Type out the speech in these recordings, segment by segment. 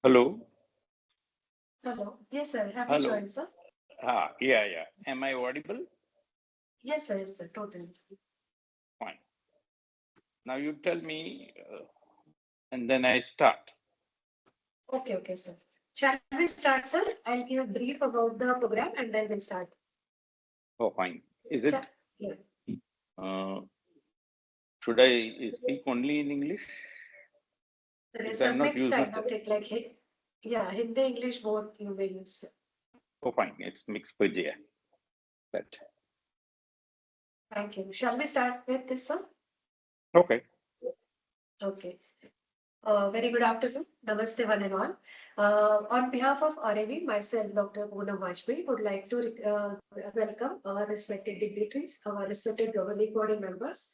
Hello. Hello. Yes, sir. Have you Hello. joined, sir? Yeah. Am I audible? Yes, sir. Totally. Fine. Now you tell me, and then I start. Okay, sir. Shall we start, sir? I'll give a brief about the program and then we'll start. Oh, fine. Is Shall, it? yeah. Uh, should I speak only in English? There Because is a I'm not mixed used kind to. of thing, like, yeah, Hindi, English, both you may use. Oh, fine. It's mixed Pajaya. But Thank you. Shall we start with this, sir? okay. Okay. Very good afternoon. Namaste, one and all. On behalf of RAV, myself, Dr. Poonam Vajpayee, would like to welcome our respected dignitaries, our respected governing body members,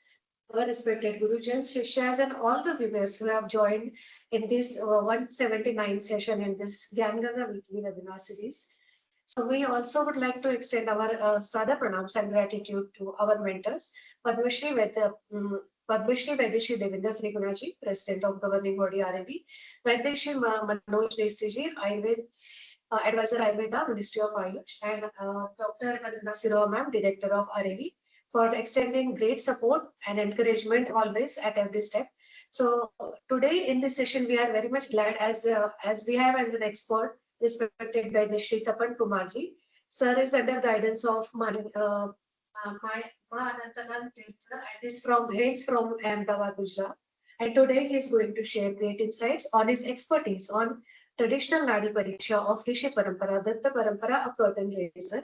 our respected Gurujans, Shishyas, and all the viewers who have joined in this 179 session in this Gyan Ganga weekly webinar series. So we also would like to extend our Sada Pranams and gratitude to our mentors, Padmashri Padmashri Vaidyashi Devendra Trigunaji, President of Governing Body RAB, Vaidyashi Manoj Destiji, Ayurved Advisor Ayurveda, Ministry of Ayush, and Dr. Vandana Sirova Ma'am, Director of RAB, for extending great support and encouragement always at every step. So today in this session, we are very much glad as we have as an expert respected by the Shri Tapan Kumarji. Sir is under guidance of Ma Anantanand Tirtha and hails from Ahmedabad, Gujarat. And today he is going to share great insights on his expertise on traditional Nadi Pariksha of Rishi Parampara, Datta Parampara, a curtain raiser.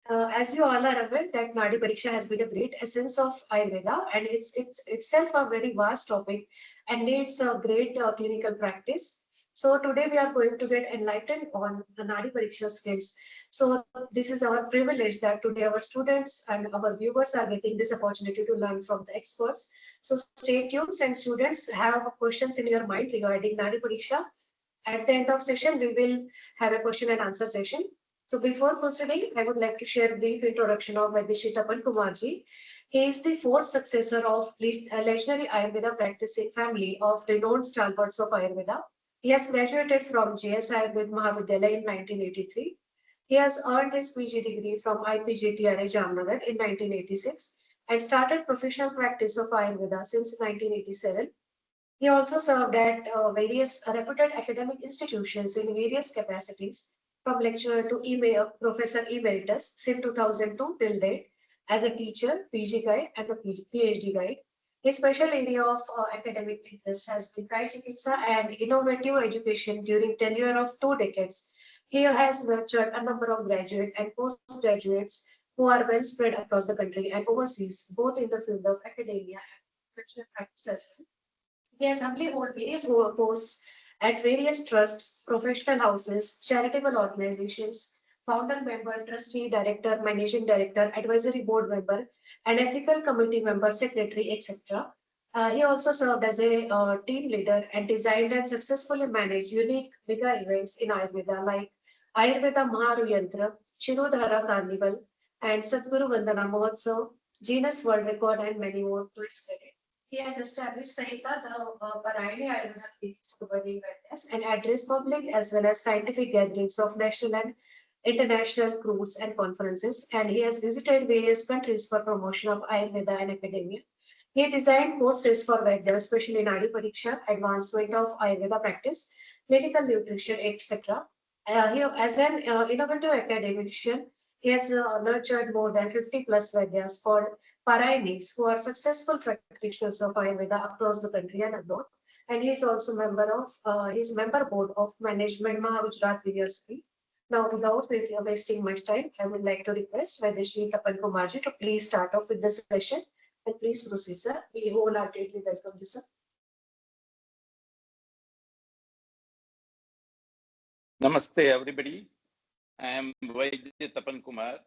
As you all are aware, that Nadi Pariksha has been a great essence of Ayurveda, and it's itself a very vast topic and needs a great clinical practice. So today we are going to get enlightened on the Nadi Pariksha skills. So this is our privilege that today our students and our viewers are getting this opportunity to learn from the experts. So stay tuned, and students have questions in your mind regarding Nadi Pariksha. At the end of session, we will have a question and answer session. So before proceeding, I would like to share a brief introduction of Vaidyashi Tapan Kumarji. He is the fourth successor of legendary Ayurveda practicing family of renowned stalwarts of Ayurveda. He has graduated from JS Ayurveda Mahavidyalaya in 1983. He has earned his PG degree from IPGTRA Jamnagar in 1986 and started professional practice of Ayurveda since 1987. He also served at various reputed academic institutions in various capacities, from lecturer to professor emeritus since 2002 till date, as a teacher, PG guide, and a PhD guide. His special area of academic interest has been Kai Chikitsa and innovative education during tenure of 2 decades. He has nurtured a number of graduate and postgraduates who are well spread across the country and overseas, both in the field of academia and professional practice as well. He has humbly held various posts at various trusts, professional houses, charitable organizations, founder member, trustee, director, managing director, advisory board member, and ethical committee member, secretary, etc. He also served as a team leader and designed and successfully managed unique mega events in Ayurveda like Ayurveda Maharu Yantra, Shinodhara Carnival, and Sadguru Vandana Mahotsav, Guinness World Record, and many more to his credit. He has established Sahita, the Parayani Ayurveda clinic for budding wellness, and addressed public as well as scientific gatherings of national and international groups and conferences. And he has visited various countries for promotion of Ayurveda and academia. He designed courses for Vaidya, especially Nadi Pariksha, advancement of Ayurveda practice, clinical nutrition, etc. As an innovative academician, he has nurtured more than 50 plus Vaidyas for Parayanis who are successful practitioners of Ayurveda across the country and abroad. And he is also member board of Management Mahagujarat University. Now, without wasting much time, I would like to request Vaidyashi Tapan Kumarji to please start off with the session. And please proceed, sir. We wholeheartedly welcome you, sir. Namaste, everybody. I am Vaidya Tapan Kumar.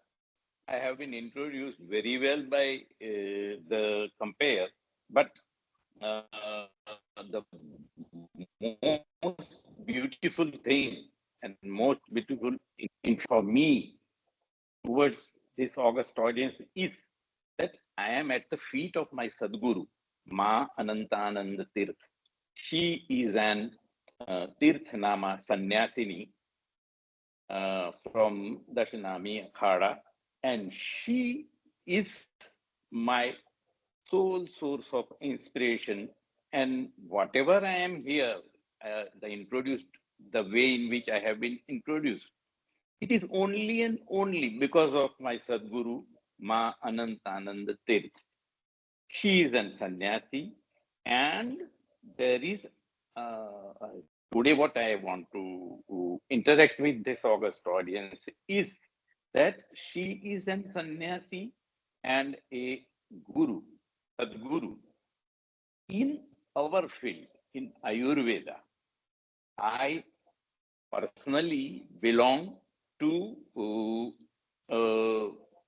I have been introduced very well by the compare, but the most beautiful thing and most beautiful in for me towards this august audience is that I am at the feet of my Sadguru, Ma Anantananda Tirth. She is an Tirthanama Sannyasini from Dashanami Akhada, and she is my sole source of inspiration. And whatever I am here, the way in which I have been introduced, it is only and only because of my Sadguru, Ma Anantananda Tirth. She is an sannyasi, and there is today what I want to interact with this august audience is that she is an sannyasi and a guru, Sadguru. In our field, in Ayurveda, I personally belong to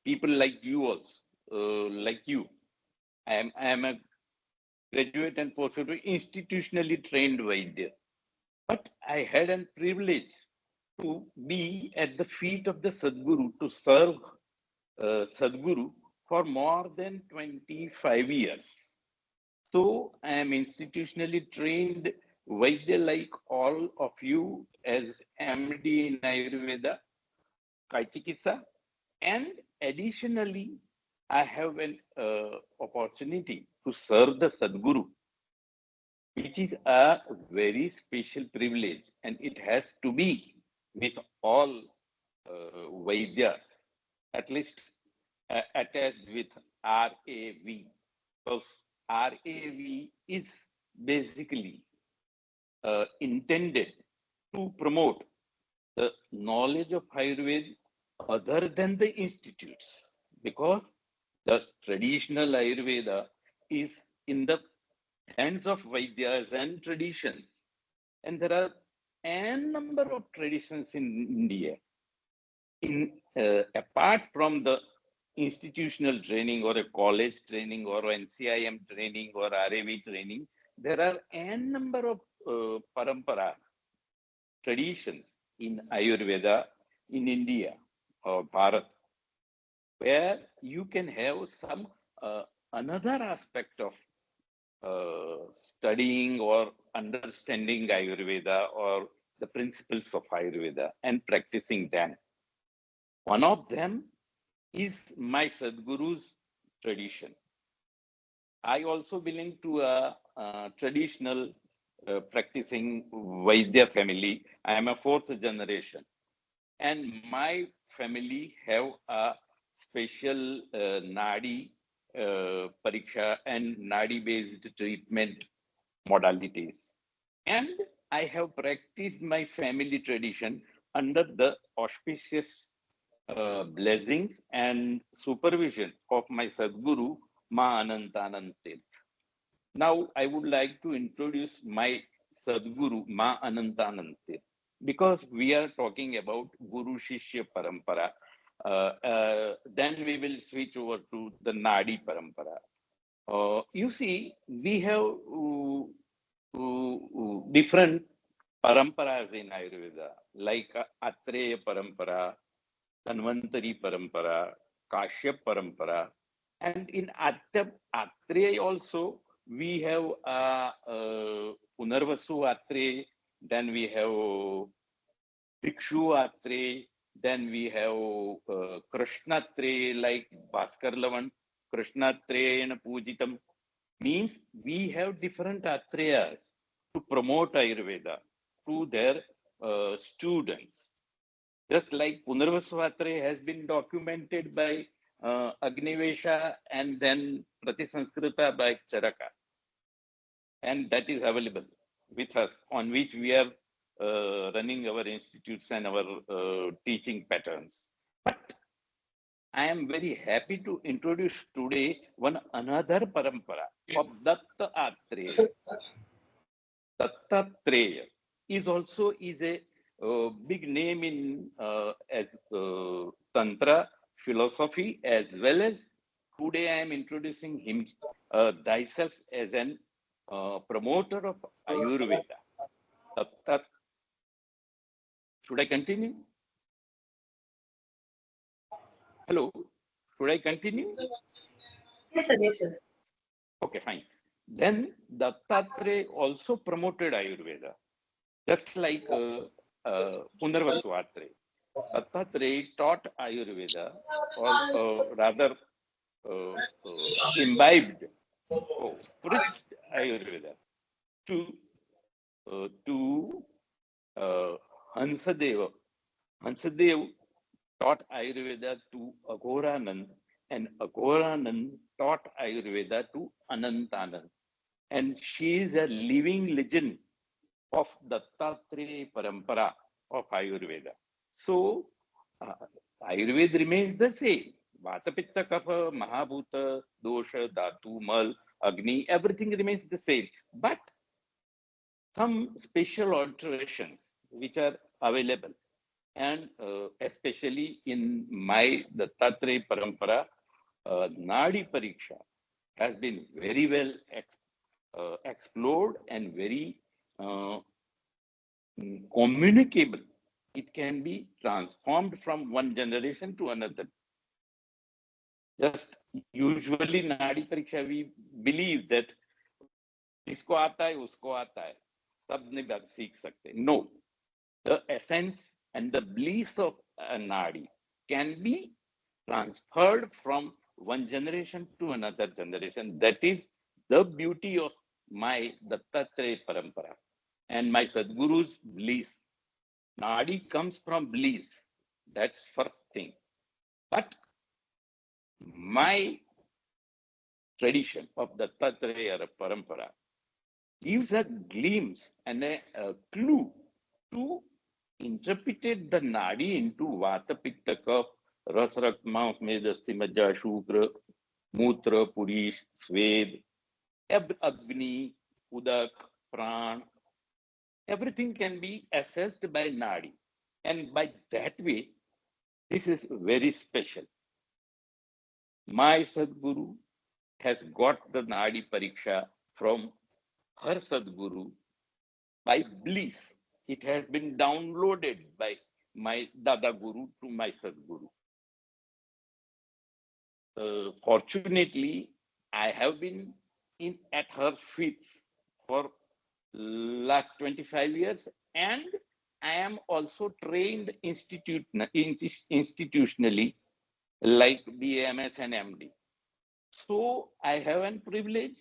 people like you also, like you. I am a graduate and postgraduate institutionally trained Vaidya. But I had a privilege to be at the feet of the Sadguru, to serve Sadguru for more than 25 years. So I am institutionally trained Vaidya like all of you as MD in Ayurveda, Kaichikitsa, and additionally, I have an opportunity to serve the Sadguru, which is a very special privilege, and it has to be with all Vaidyas, at least attached with RAV, because RAV is basically intended to promote the knowledge of Ayurveda other than the institutes, because the traditional Ayurveda is in the hands of Vaidyas and traditions. And there are n number of traditions in India. Apart from the institutional training or a college training or NCIM training or RAV training, there are n number of paramparas, traditions in Ayurveda in India or Bharat, where you can have some another aspect of studying or understanding Ayurveda or the principles of Ayurveda and practicing them. One of them is my Sadguru's tradition. I also belong to a traditional practicing Vaidya family. I am a fourth generation, and my family have a special Nadi Pariksha and Nadi based treatment modalities. And I have practiced my family tradition under the auspicious blessings and supervision of my Sadguru, Ma Anantanand Tirth. Now, I would like to introduce my Sadguru, Ma Anantanand Tirth, because we are talking about Guru Shishya Parampara. Then we will switch over to the Nadi Parampara. You see, we have different paramparas in Ayurveda, like Atreya Parampara, Tanvantari Parampara, Kashyap Parampara. And in Atreya also, we have Punarvasu Atreya, then we have Bhikshu Atreya, then we have Krishna Atreya, like Bhaskar Lavan, Krishna Atreya Pujitam. Means we have different Atreyas to promote Ayurveda to their students. Just like Punarvasu Atreya has been documented by Agnivesha and then Pratisanskrita by Charaka. And that is available with us, on which we are running our institutes and our teaching patterns. But I am very happy to introduce today one another parampara of Datta Atreya. Dattatreya is also a big name in as Tantra philosophy, as well as today I am introducing him thyself as an promoter of Ayurveda. Dattat. Should I continue? Hello, should I continue? Yes, sir. Yes, sir. Okay, fine. Then Dattatreya also promoted Ayurveda. just like Punarvasu Atre. Dattatreya taught Ayurveda, or rather imbibed, preached Ayurveda to uh, Hansadeva. Hansadeva taught Ayurveda to Aghoranand, and Aghoranand taught Ayurveda to Anantanand. And she is a living legend of Dattatreya Parampara of Ayurveda. So, Ayurveda remains the same. Vata, Pitta, Kapha, Mahabhuta, Dosha, Dhatu, Mal, Agni, everything remains the same. But some special alterations which are available. And especially in my Dattatreya Parampara, Nadi Pariksha has been very well explored and very communicable. It can be transformed from one generation to another. Just usually Nadi Pariksha, we believe that जिसको आता है उसको आता है, सब ने बात सीख सकते. No, the essence and the bliss of a Nadi can be transferred from one generation to another generation. That is the beauty of my Dattatreya Parampara and my Sadguru's bliss. Nadi comes from bliss. That's first thing. But my tradition of Dattatreya Parampara gives a glimpse and a clue to interpret the Nadi into Vata, Pitta, Kapha, Ras, Rakt, Mans, Med, Asti, Majja, Shukra, Mutra, Purish, Sved, Agni, Udak, Pran. Everything can be assessed by Nadi. And by that way, this is very special. My Sadguru has got the Nadi Pariksha from her Sadguru by bliss. It has been downloaded by my Dada Guru to my Sadguru. Fortunately, I have been at her feet for last 25 years, and I am also trained institutionally like BAMS and MD. So I have a privilege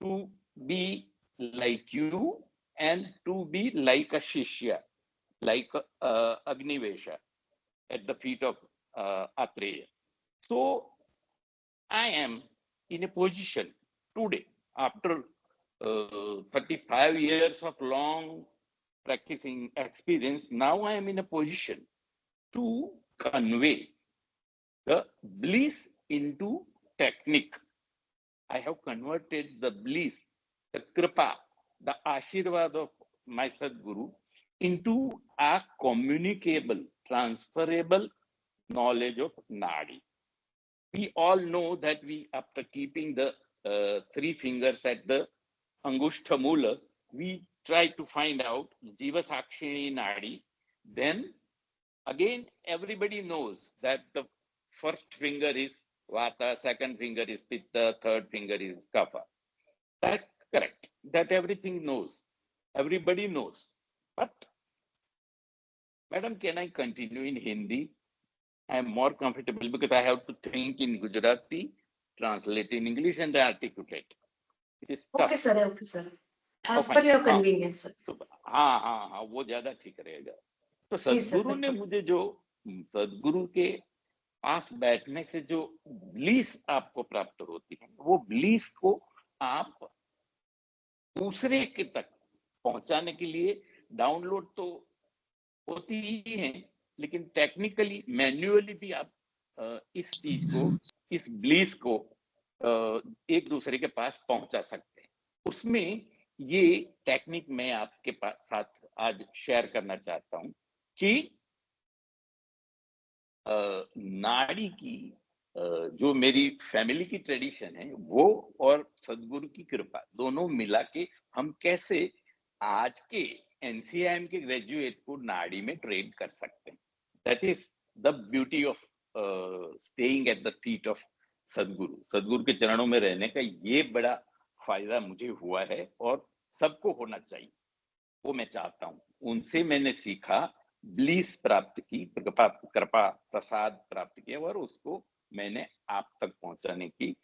to be like you and to be like a Shishya, like Agnivesha at the feet of Atreya. So I am in a position today, after 35 years of long practicing experience, now I am in a position to convey the bliss into technique. I have converted the bliss, the kripa, the ashirvad of my Sadguru into a communicable, transferable knowledge of Nadi. We all know that we, after keeping the 3 fingers at the Angushta Mula, we try to find out Jiva Sakshini Nadi. Then again, everybody knows that the first finger is Vata, second finger is Pitta, third finger is Kapha. That's correct. That everything knows. Everybody knows. But, Madam, can I continue in Hindi? I am more comfortable because I have to think in Gujarati, translate in English, and articulate. It is tough. Okay, sir. Okay, sir. As Oh, per fine. your convenience, sir. तो हाँ, वो ज्यादा ठीक रहेगा. तो जी sir, सदगुरु ने मुझे जो, सदगुरु के पास बैठने से जो ब्लीस आपको प्राप्त होती है, वो ब्लीस को आप दूसरे के तक पहुंचाने के लिए डाउनलोड तो होती ही है, लेकिन टेक्निकली मैन्युअली भी आप इस चीज को, इस ब्लीस को एक दूसरे के पास पहुंचा सकते हैं. उसमें ये टेक्निक मैं आपके साथ आज शेयर करना चाहता हूं कि नाड़ी की जो मेरी फैमिली की ट्रेडिशन है वो और सदगुरु की कृपा दोनों मिला के हम कैसे आज के एनसीआईएम के ग्रेजुएट को नाड़ी में ट्रेन कर सकते हैं. That is the beauty of staying at the feet of सदगुरु. सदगुरु के चरणों में रहने का ये बड़ा फायदा मुझे हुआ है और सबको होना चाहिए, वो मैं चाहता हूं. उनसे मैंने सीखा, ब्लीस प्राप्त की, कृपा प्रसाद प्राप्त किया, और उसको मैंने आप तक पहुंचाने की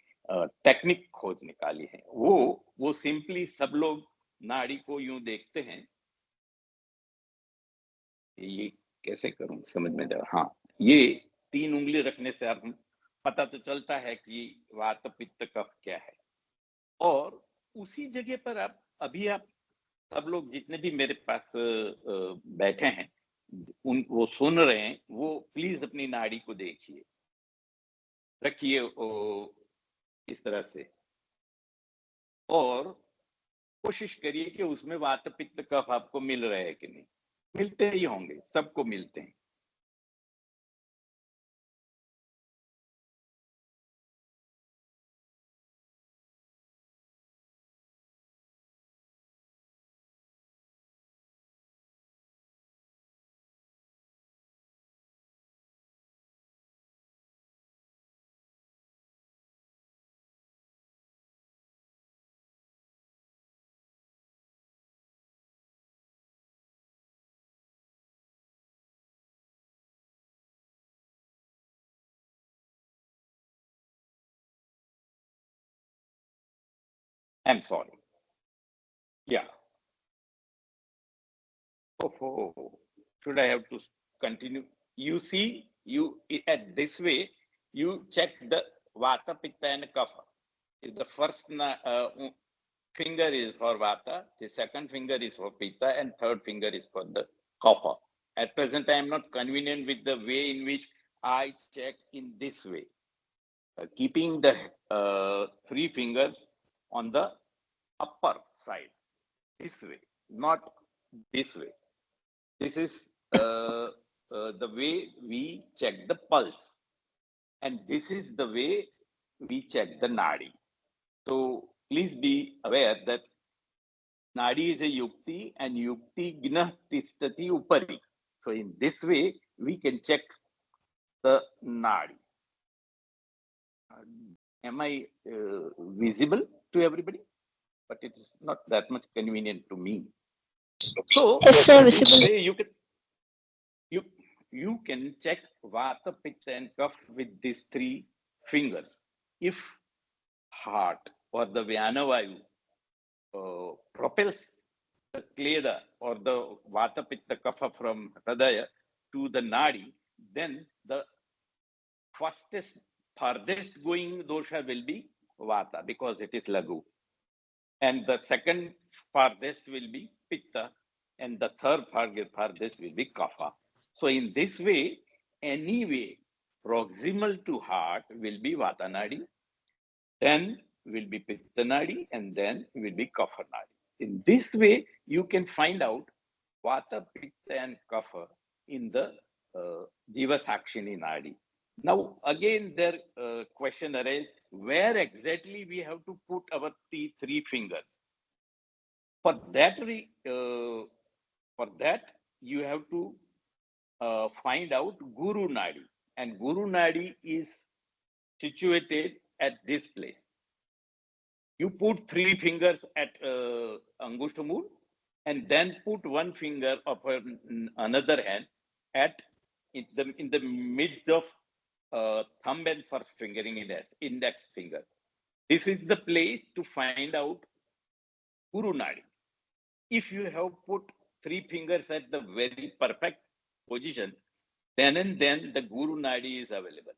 टेक्निक खोज निकाली है। वो सिंपली सब लोग नाड़ी को यूं देखते हैं, ये कैसे करूं समझ में जाए, हाँ, ये 3 उंगली रखने से आप पता तो चलता है कि वात पित्त कफ क्या है। और उसी जगह पर आप सब लोग जितने भी मेरे पास बैठे हैं, वो सुन रहे हैं, वो प्लीज अपनी नाड़ी को देखिए, रखिए इस तरह से, और कोशिश करिए कि उसमें वात पित्त कफ आपको मिल रहे हैं कि नहीं। मिलते ही होंगे, सबको मिलते हैं। आई एम सॉरी, या oh, should I have to continue? You see, at this way, you check the Vata, Pitta and Kapha. If the first finger is for Vata, the second finger is for Pitta, and third finger is for the Kapha. At present, I am not convenient with the way in which I check in this way, keeping the 3 fingers on the upper side, this way, not this way. This is the way we check the pulse, and this is the way we check the nadi. So please be aware that nadi is a yukti, and yukti gnah tistati upari. So in this way we can check the nadi. Am I visible to everybody? But it is not that much convenient to me. So yes, sir, this visible. way you can check Vata, Pitta and Kapha with these 3 fingers. If heart or the Vyanavayu propels the Kleda or the Vata, Pitta, Kapha from Hridaya to the Nadi, then the farthest going dosha will be Vata, because it is Lagu. And the second farthest will be Pitta, and the third farthest will be Kapha. So in this way, anyway, proximal to heart will be Vata Nadi, then will be Pitta Nadi, and then will be Kapha Nadi. In this way, you can find out Vata, Pitta, and Kapha in the Jiva Sakshini Nadi. Now, again, their question arises, where exactly we have to put our 3 fingers? For that, you have to find out Guru Nadi, and Guru Nadi is situated at this place. You put 3 fingers at Angushtamul, and then put 1 finger of another hand at in the midst of thumb and first fingering index finger. This is the place to find out Guru Nadi. If you have put 3 fingers at the very perfect position, then and then the Guru Nadi is available.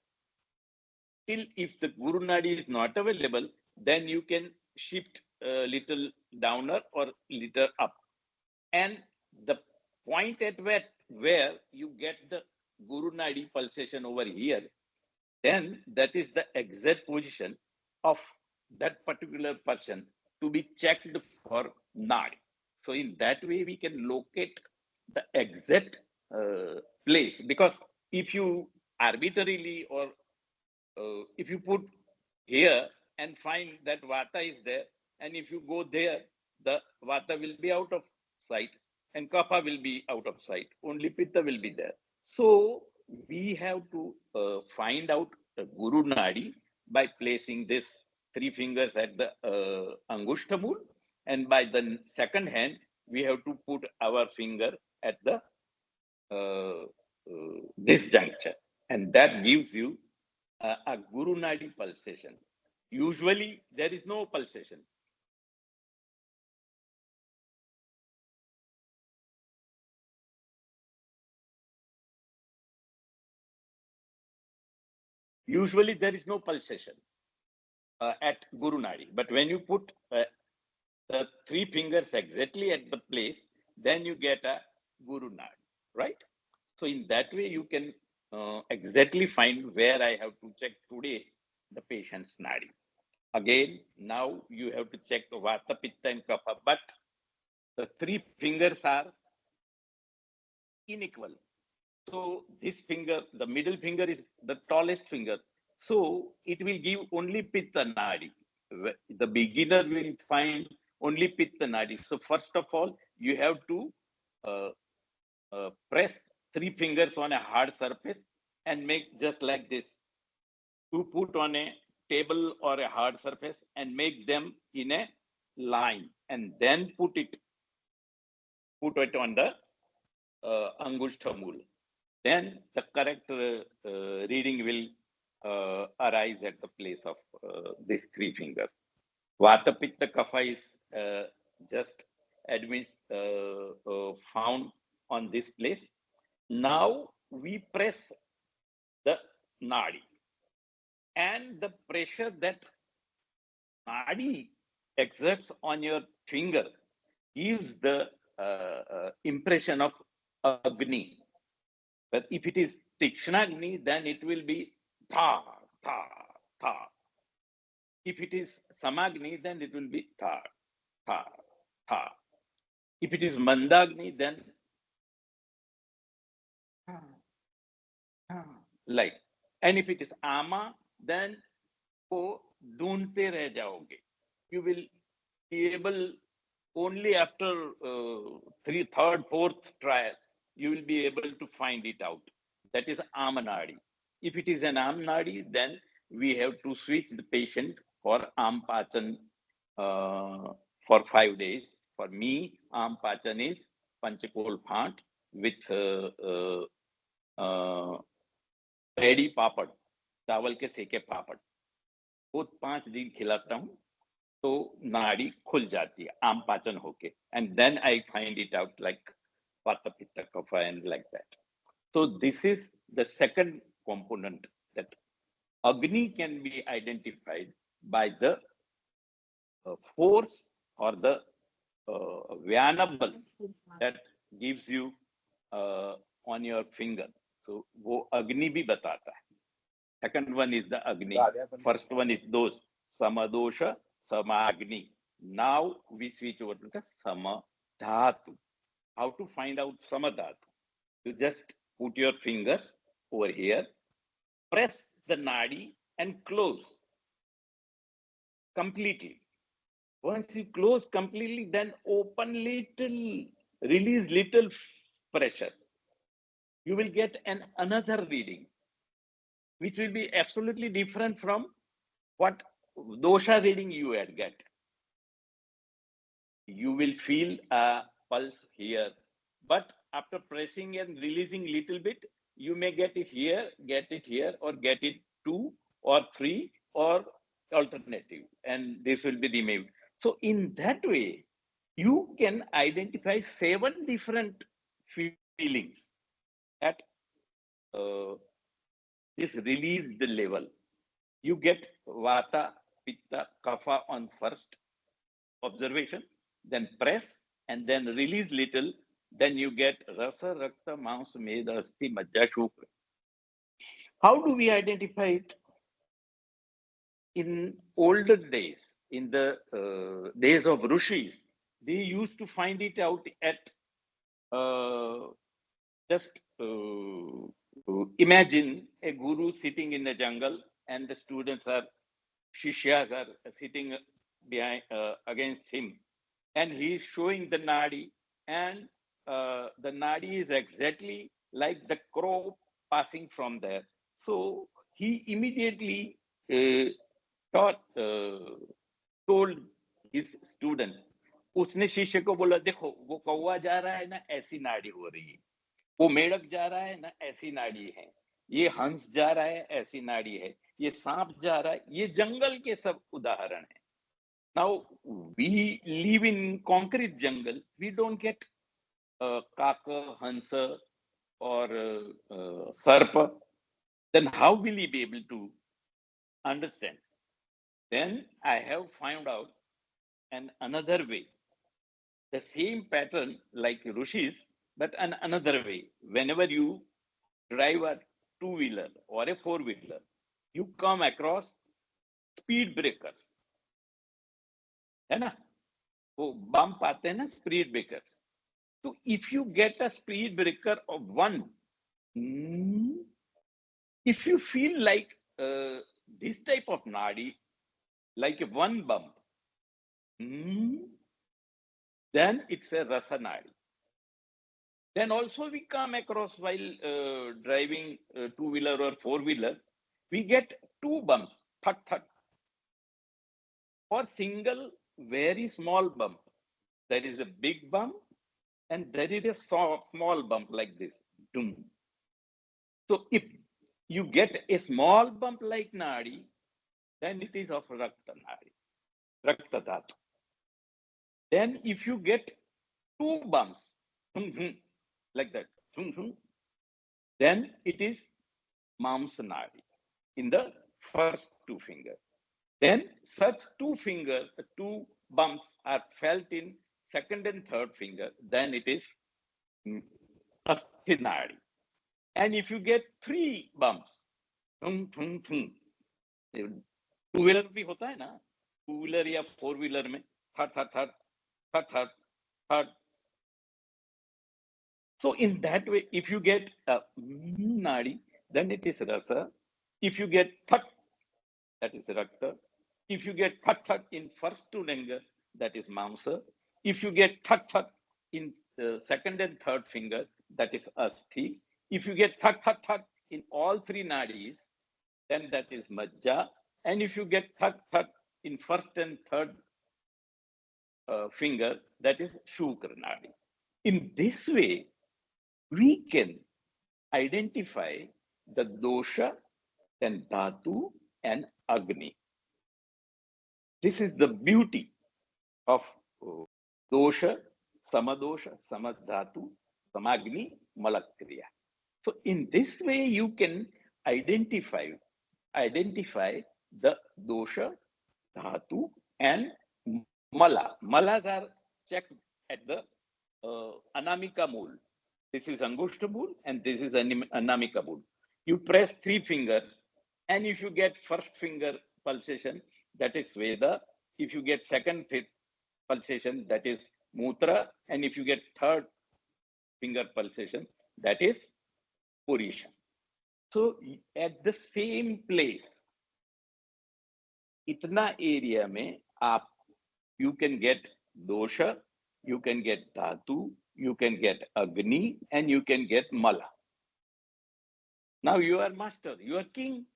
Till if the Guru Nadi is not available, then you can shift a little downer or little up. And the point at where you get the Guru Nadi pulsation over here, then that is the exact position of that particular person to be checked for Nadi. So in that way, we can locate the exact place, because if you arbitrarily or if you put here and find that Vata is there, and if you go there, the Vata will be out of sight and Kapha will be out of sight. Only Pitta will be there. So we have to find out the Guru Nadi by placing this 3 fingers at the Angushtamul, and by the second hand we have to put our finger at the this juncture, and that gives you a Guru Nadi pulsation. Usually there is no pulsation. Usually there is no pulsation at Guru Nadi, but when you put the three fingers exactly at the place, then you get a Guru Nadi, right? So in that way, you can exactly find where I have to check today the patient's Nadi. Again, now you have to check the Vata, Pitta and Kapha, but the three fingers are unequal. So this finger, the middle finger is the tallest finger. So it will give only Pitta Nadi. The beginner will find only Pitta Nadi. So first of all, you have to uh, press three fingers on a hard surface and make just like this. To put on a table or a hard surface and make them in a line, and then put it on the Angushta Mool. Then the correct reading will arise at the place of these three fingers. Vata, Pitta, Kapha is just found on this place. Now we press the nadi, and the pressure that nadi exerts on your finger gives the impression of Agni. But if it is Tikshnagni, then it will be tha, tha, tha. If it is Samagni, then it will be tha, tha, tha. If it is Mandagni, then like. And if it is Ama, then वो ढूंढते रह जाओगे. You will be able only after third, fourth trial, you will be able to find it out. That is Amanadi. If it is an Amnadi, then we have to switch the patient for Ampachan for 5 days. For me, Ampachan is Panchakol Phant with ready papad, चावल के सेके पापड़, वो 5 दिन खिलाता हूँ तो नाड़ी खुल जाती है आम पाचन होके, and then I find it out like Vata, Pitta, Kapha and like that. So this is the second component, that Agni can be identified by the force or the variables that gives you on your finger. So वो अग्नि भी बताता है. Second one is the Agni. First one is those Samadosha, Samagni. Now we switch over to the Samadhatu. How to find out Samadhatu? You just put your fingers over here, press the nadi and close completely. Once you close completely, then open little, release little pressure. You will get another reading, which will be absolutely different from what dosha reading you had get. You will feel a pulse here, but after pressing and releasing little bit, you may get it here, or get it 2 or 3 or alternative, and this will be removed. So in that way, you can identify 7 different feelings at this release the level. You get Vata, Pitta, Kapha on first observation, then press and then release little, then you get Rasa, Rakta, Mans, Meda, Asti, Majja, Shukra. How do we identify it? In older days, in the days of Rishis, they used to find it out at just imagine a guru sitting in the jungle and the students are, Shishyas are sitting behind against him, and he is showing the nadi, and the nadi is exactly like the crow passing from there. So he immediately told his students उसने शिष्य को बोला, देखो वो कौवा जा रहा है ना, ऐसी नाड़ी हो रही है, वो मेढक जा रहा है ना, ऐसी नाड़ी है, ये हंस जा रहा है, ऐसी नाड़ी है, ये सांप जा रहा है, ये जंगल के सब उदाहरण है। Now we live in concrete jungle, we don't get काक, हंस or serp, then how will he be able to understand? Then I have found out another way, the same pattern like rishis, but another way. Whenever you drive a two-wheeler or a four-wheeler, you come across speed breakers, है ना? वो bump आते हैं ना, speed breakers. So if you get a speed breaker of one, if you feel like this type of nadi, like one bump, then it's a rasa nadi. Then also we come across while driving two-wheeler or four-wheeler, we get two bumps, thud, thud. For single, very small bump, there is a big bump and there is a small bump like this. Dum. So if you get a small bump like nadi, then it is of rakta nadi, rakta dhatu. Then if you get two bumps, like that, then it is mamsa nadi in the first two fingers. Then such two bumps are felt in second and third finger, then it is nadi. And if you get three bumps, two-wheeler भी होता है ना, two-wheeler या four-wheeler में third, third, third, third, third, third. So in that way, if you get a nadi, then it is rasa. If you get thud, that is rakta. If you get thud thud in first two fingers, that is mamsa. If you get thud thud in second and third finger, that is asthi. If you get thud thud thud in all three nadis, then that is majja. And if you get thud thud in first and third finger, that is shukra nadi. In this way, we can identify the dosha, then dhatu and agni. This is the beauty of dosha, samadosha, samadhatu, samagni, malakriya. So in this way, you can identify the dosha, dhatu and mala. Malas are checked at the anamika mool. This is Angushta mool and this is Anamika mool. You press three fingers, and if you get first finger pulsation, that is Veda. If you get second pulsation, that is Mutra. And if you get third finger pulsation, that is Purisha. So at the same place, itna area mein aap, you can get dosha, you can get dhatu, you can get agni, and you can get mala. Now you are master, you are king.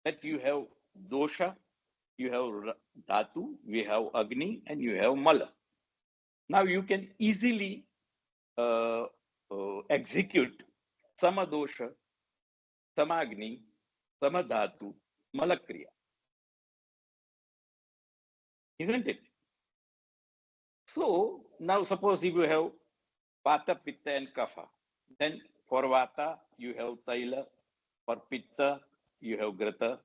That you have dosha, you have dhatu, you have agni, and you have mala. Now you can easily execute samadosha, samagni, samadhatu, malakriya. Isn't it? So now suppose if you have vata, pitta, and kapha, then for vata you have taila, for pitta you have grata,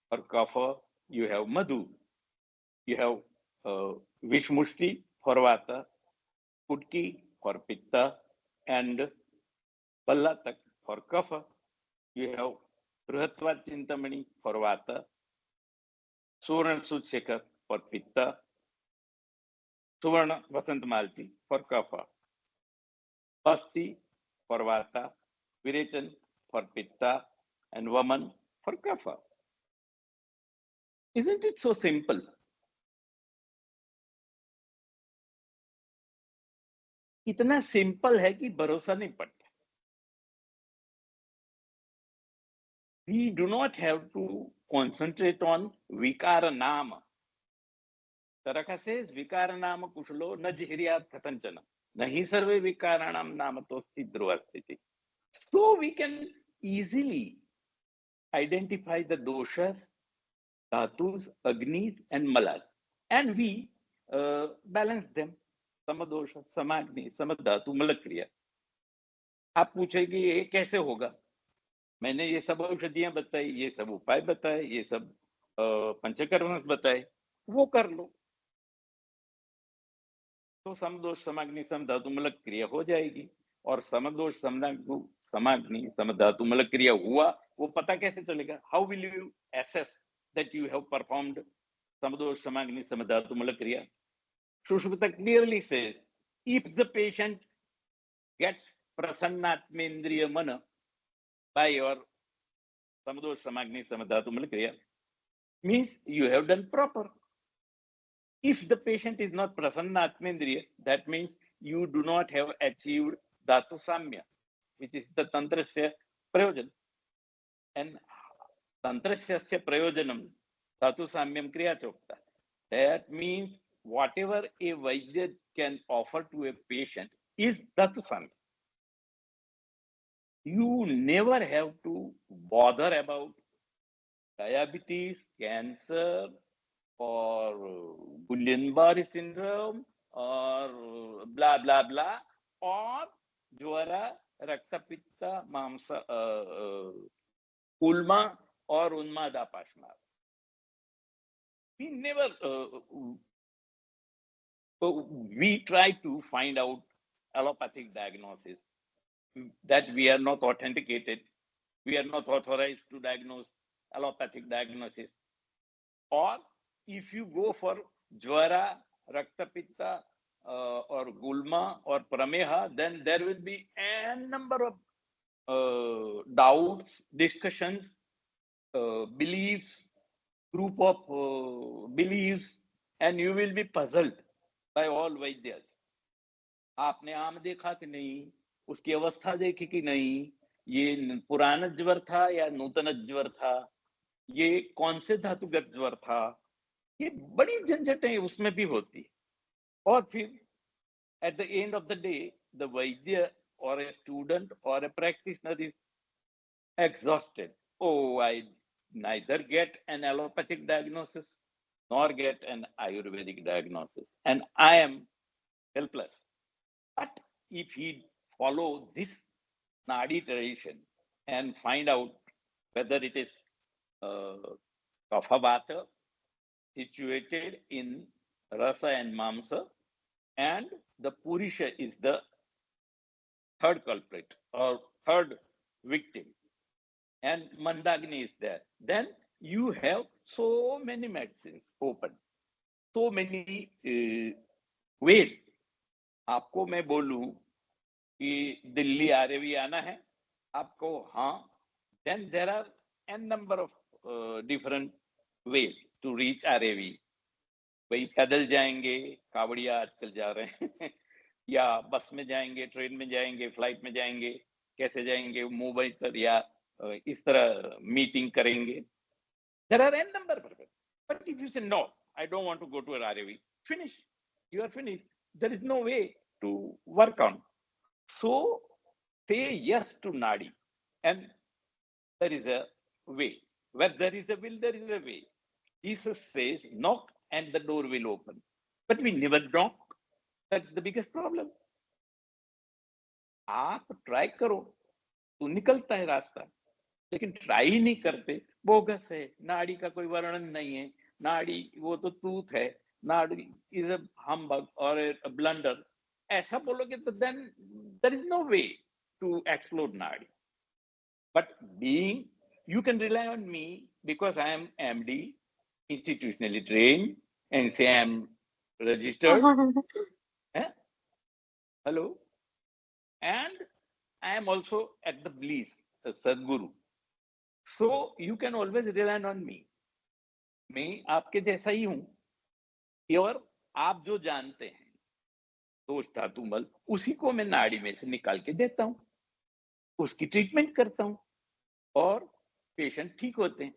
for kapha you have madhu, you have vishmushti for vata, putki for pitta, and pallatak for kapha. You have Brihatva Chintamani for vata, Suvarna Suchekar for pitta, Suvarna Vasant Malti for kapha, Asti for vata, Virechan for pitta, and Vaman for kapha. Isn't it so simple? इतना simple है कि भरोसा नहीं पड़ता. We do not have to concentrate on vikara nama, तरक says vikaranam kushalo na jihriyat kathanchana. Nahi sarve vikaranam namatosti dhruvastiti. So we can easily identify the doshas, dhatus, agnis, and malas, and we balance them. Samadosha, samagni, samadhatu, malakriya. आप पूछेंगे ये कैसे होगा? मैंने ये सब औषधियां बताई, ये सब उपाय बताए, ये सब पंचकर्म बताए, वो कर लो तो समदोष समाग्नि समधातु मलक क्रिया हो जाएगी। और समदोष समाग्नि समधातु मलक क्रिया हुआ, वो पता कैसे चलेगा? How will you assess that you have performed समदोष समाग्नि समधातु मलक क्रिया? Sushruta clearly says, if the patient gets prasannatmendriya mana by your Samadosh Samagni Samadhatu Malakriya, means you have done proper. If the patient is not prasannatmendriya, that means you do not have achieved Dhatu Samya, which is the Tantrasya Prayojan. And Tantrasya Prayojanam Dhatu Samyam Kriya Chokta. That means whatever a Vaidya can offer to a patient is Dhatu Samya. You never have to bother about diabetes, cancer, or Guillain-Barré syndrome, or blah, blah, blah, or Jwara, Raktapitta, Mamsa, Ulma, or Unmada Pashma. We never, we try to find out allopathic diagnosis that we are not authenticated. We are not authorized to diagnose allopathic diagnosis. Or if you go for Jwara, Raktapitta, or Gulma or Prameha, then there will be a number of doubts, discussions, beliefs, group of beliefs, and you will be puzzled by all Vaidyas. आपने आम देखा कि नहीं, उसकी अवस्था देखी कि नहीं, ये पुराना ज्वर था या नूतन ज्वर था, ये कौन से धातुगत ज्वर था, ये बड़ी झंझटें उसमें भी होती। और फिर at the end of the day, the Vaidya or a student or a practitioner is exhausted. Oh, I neither get an allopathic diagnosis nor get an Ayurvedic diagnosis, and I am helpless. But if he follow this Nadi tradition and find out whether it is Kapha-Vata situated in Rasa and Mamsa, and the Purisha is the third culprit or third victim, and Mandagni is there, then you have so many medicines open, so many ways. आपको मैं बोलूं कि दिल्ली आरएवी आना है, आपको हाँ, then there are a number of different ways to reach आरएवी. वही पैदल जाएंगे, कावड़िया आजकल जा रहे हैं, या बस में जाएंगे, ट्रेन में जाएंगे, फ्लाइट में जाएंगे, कैसे जाएंगे, मोबाइल पर, या इस तरह मीटिंग करेंगे. There are n number of it. But if you say no, I don't want to go to an RAV, finish. You are finished. There is no way to work on. So say yes to Nadi, and there is a way. Where there is a will, there is a way. Jesus says, knock and the door will open. But we never knock. That's the biggest problem. आप try करो तो निकलता है रास्ता, लेकिन try नहीं करते, bogus है, नाड़ी का कोई वर्णन नहीं है, नाड़ी वो तो तूत है, नाड़ी इज अ हम्बग और अ ब्लंडर, ऐसा बोलोगे तो then there is no way to explore nadi. But being, you can rely on me because I am MD, institutionally trained, and say I am registered. Hello, and I am also at the bliss, the Sadguru. So you can always rely on me. मैं आपके जैसा ही हूं, और आप जो जानते हैं दोष धातु मल, उसी को मैं नाड़ी में से निकाल के देता हूं, उसकी ट्रीटमेंट करता हूं, और पेशेंट ठीक होते हैं.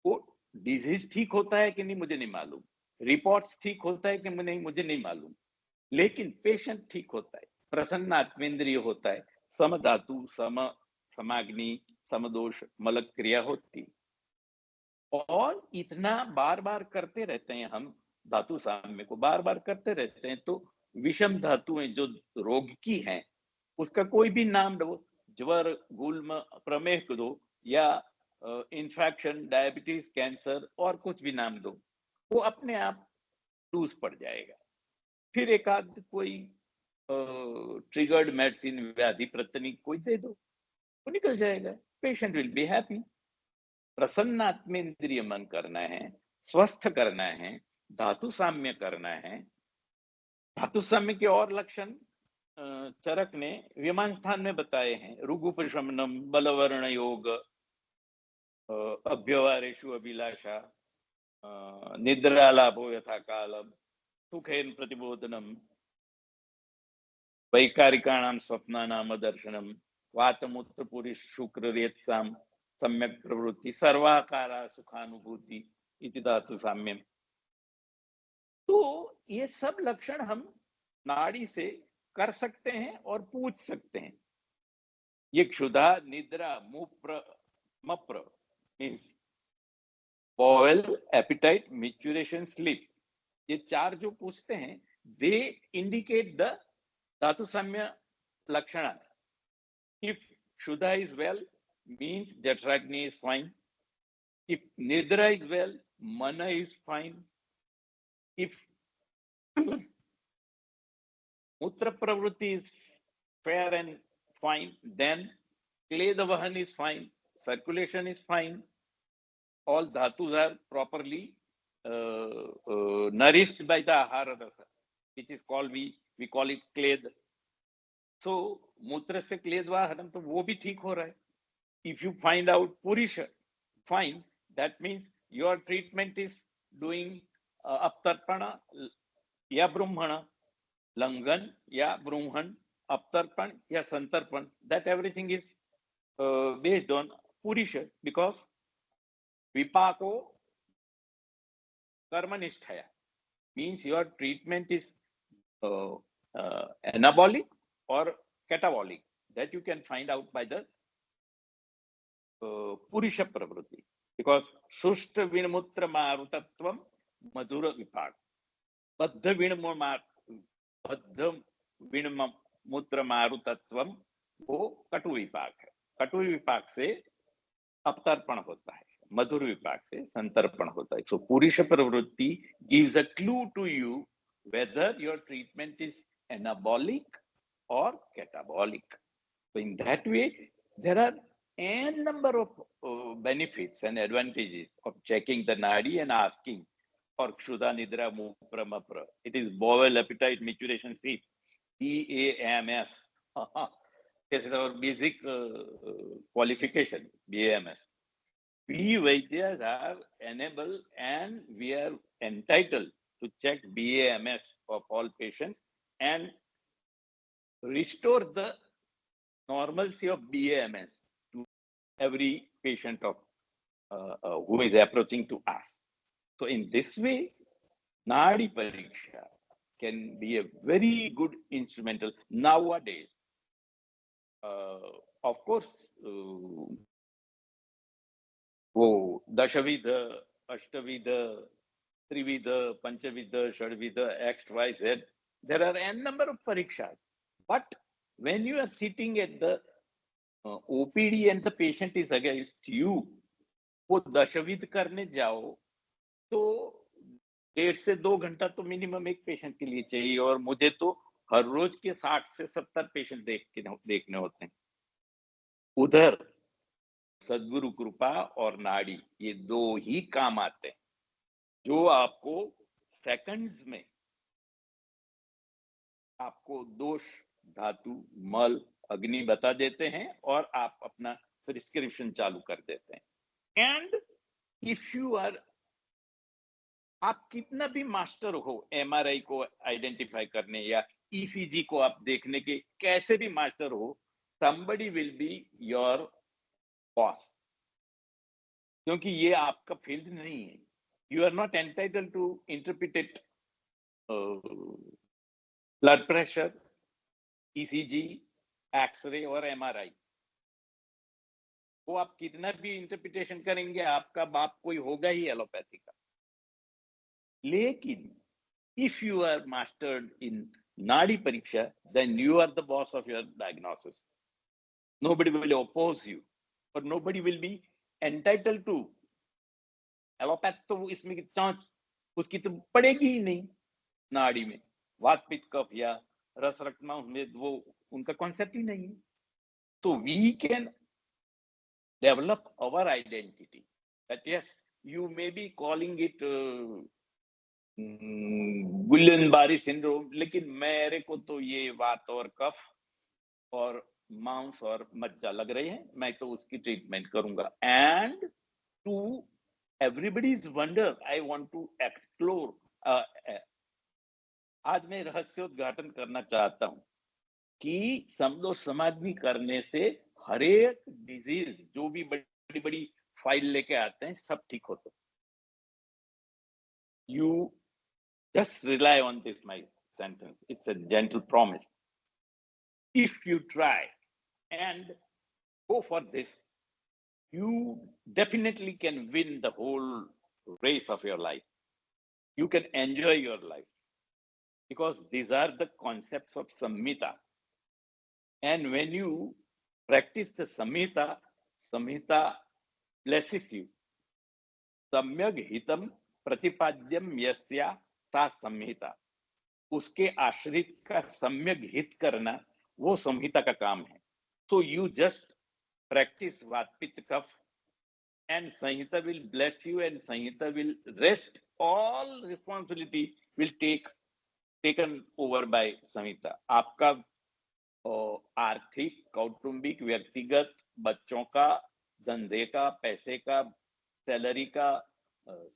वो डिजीज ठीक होता है कि नहीं मुझे नहीं मालूम, रिपोर्ट्स ठीक होता है कि नहीं मुझे नहीं मालूम, लेकिन पेशेंट ठीक होता है, प्रसन्न आत्मेंद्रिय होता है, सम धातु, समाग्नि, समदोष, मलक क्रिया होती। और इतना बार बार करते रहते हैं हम, धातु साम्य को बार बार करते रहते हैं, तो विषम धातुएं जो रोग की हैं, उसका कोई भी नाम दो, ज्वर, गुल्म, प्रमेह दो, या इन्फेक्शन, डायबिटीज, कैंसर, और कुछ भी नाम दो, वो अपने आप लूज पड़ जाएगा। फिर एक आध कोई ट्रिगर्ड मेडिसिन, व्याधि प्रतनी कोई दे दो, वो निकल जाएगा, पेशेंट विल बी हैप्पी। प्रसन्न आत्मेंद्रिय मन करना है, स्वस्थ करना है, धातु साम्य करना है। धातु साम्य के और लक्षण चरक ने विमान स्थान में बताए हैं, रुगुपशमनम, बलवर्ण योग, अभ्यवारेषु अभिलाषा, निद्रा लाभो यथा कालम, सुखेन प्रतिबोधनम, वैकारिकाणां स्वप्नानाम दर्शनम, वातमूत्र पुरी शुक्र रेत्साम सम्यक प्रवृत्ति, सर्वाकारा सुखानुभूति इति धातु साम्यम। तो ये सब लक्षण हम नाड़ी से कर सकते हैं और पूछ सकते हैं। ये क्षुधा, निद्रा, मुप्र, मप्र means bowel, appetite, maturation, sleep, ये चार जो पूछते हैं, दे इंडिकेट द धातु साम्य लक्षण। If Shuddha is well, means Jatragni is fine. If Nidra is well, Mana is fine. If Mutra Pravrutti is fair and fine, then Kledavahan is fine, circulation is fine, all dhatus are properly nourished by the Ahara Rasa, which is called, we call it Kled. So, Mutra se Kledvahanam, तो वो भी ठीक हो रहा है. If you find out Purisha, fine, that means your treatment is doing aptarpana या ब्रह्मण, लंघन या ब्रूहन, अपतर्पण या संतर्पण, that everything is based on Purisha, because vipako karmanishthaya means your treatment is anabolic or catabolic, that you can find out by the Purisha pravruti, because Shushta Vinmutra Marutatvam Madhura Vipak, Baddha Vinmutra Marutatvam वो कटु विपाक है. कटु विपाक से अपतर्पण होता है, मधुर विपाक से संतर्पण होता है. So Purisha pravrutti gives a clue to you whether your treatment is anabolic or catabolic. So in that way, there are n number of benefits and advantages of checking the nadi and asking for Kshuddha, Nidra, Mupra, Mapra. It is bowel, appetite, maturation, sleep, BAMS. This is our basic qualification, BAMS. We Vaidyas are enabled and we are entitled to check BAMS of all patients and restore the normalcy of BAMS to every patient of who is approaching to us. So in this way, Nadi Pariksha can be a very good instrumental nowadays. Of course, वो दशविध, अष्टविध, त्रिविध, पंचविध, षडविध, X, Y, Z. There are n number of parikshas. But when you are sitting at the OPD and the patient is against you, वो दशविध करने जाओ तो 1.5 से 2 घंटा तो minimum एक पेशेंट के लिए चाहिए, और मुझे तो हर रोज के 60 से 70 पेशेंट देखने होते हैं. उधर सद्गुरु कृपा और नाड़ी, ये दो ही काम आते हैं जो आपको सेकंड्स में आपको दोष, धातु, मल, अग्नि बता देते हैं और आप अपना प्रिस्क्रिप्शन चालू कर देते हैं. एंड इफ यू आर, आप कितना भी मास्टर हो एमआरआई को आइडेंटिफाई करने या ईसीजी को आप देखने के कैसे भी मास्टर हो, somebody will be your boss, क्योंकि ये आपका फील्ड नहीं है. You are not entitled to interpret it, blood pressure, ECG, X-ray और MRI. वो आप कितना भी इंटरप्रिटेशन करेंगे, आपका बाप कोई होगा ही एलोपैथी का. लेकिन if you are mastered in Nadi Pariksha, then you are the boss of your diagnosis. Nobody will oppose you, or nobody will be entitled to. Allopath तो इसमें जांच उसकी तो पड़ेगी ही नहीं. नाड़ी में वात पित्त कफ या रस रक्त में वो उनका कॉन्सेप्ट ही नहीं है. तो we can develop our identity. That yes, you may be calling it गुल्लन-बारी syndrome, लेकिन मेरे को तो ये वात और कफ और मांस और मज्जा लग रहे हैं, मैं तो उसकी ट्रीटमेंट करूंगा. And to everybody's wonder, I want to explore. आज मैं रहस्योद्घाटन करना चाहता हूं कि समदोष समाधि करने से हर एक डिजीज जो भी बड़ी बड़ी फाइल लेके आते हैं सब ठीक होते. You just rely on this, my sentence. It's a gentle promise. If you try and go for this, you definitely can win the whole race of your life. You can enjoy your life because these are the concepts of Samhita. And when you practice the Samhita, Samhita blesses you. Samyak hitam प्रतिपाद्यम यस्या सा संहिता. उसके आश्रित का सम्यक हित करना वो संहिता का काम है. So you just practice Vatpit Kaf and Sanhita will bless you and Sanhita will rest. All responsibility will taken over by Sanhita. आपका आर्थिक, कौटुंबिक, व्यक्तिगत, बच्चों का, धंधे का, पैसे का, सैलरी का,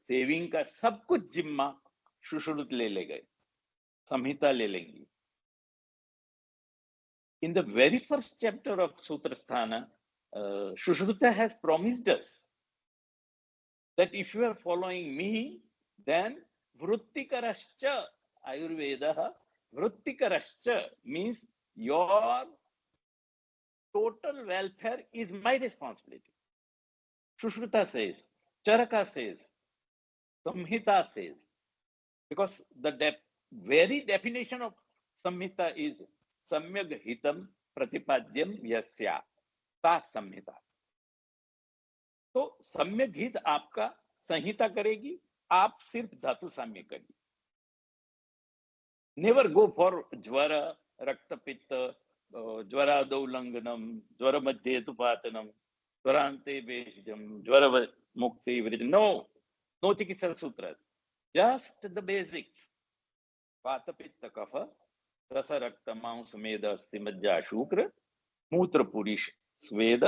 सेविंग का, सब कुछ जिम्मा सुश्रुत ले गए, संहिता ले लेंगी. In the very first chapter of Sutrasthana, Sushruta has promised us that if you are following me, then Vrittikarascha, Ayurveda, Vrittikarascha means your total welfare is my responsibility. Sushruta says, Charaka says, Samhita says, because the very definition of Samhita is Samyak hitam pratipadyam yasya सा संहिता. तो सम्यक हित आपका संहिता करेगी, आप सिर्फ धातु साम्य करिए. नेवर गो फॉर ज्वर, रक्तपित्त, ज्वरादौल्लंघनम, ज्वर मध्ये तुपातनम, ज्वरांते भेषजम, ज्वर मुक्ति विरजम. नो चिकित्सा सूत्र. Just the basics. वात पित्त कफ रस रक्त मांस मेद अस्थि मज्जा शुक्र मूत्र पुरुष स्वेद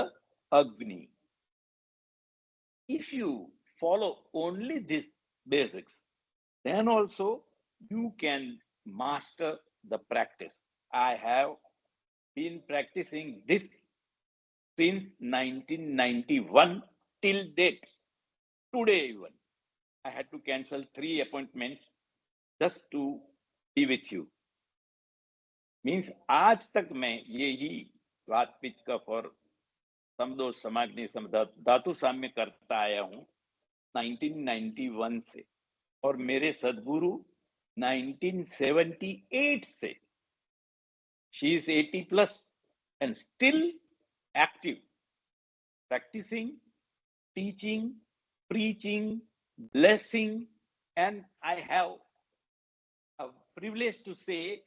agni. If you follow only these basics, then also you can master the practice. I have been practicing this since 1991 till date. Today even, I had to cancel 3 appointments just to be with you. Means आज तक मैं यही वात पित्त कफ और समदोष समाग्नि धातु साम्य करता आया हूं 1991 से, और मेरे सदगुरु 1978 से. She is 80 plus and still active, practicing, teaching, preaching, blessing, and I have a privilege to say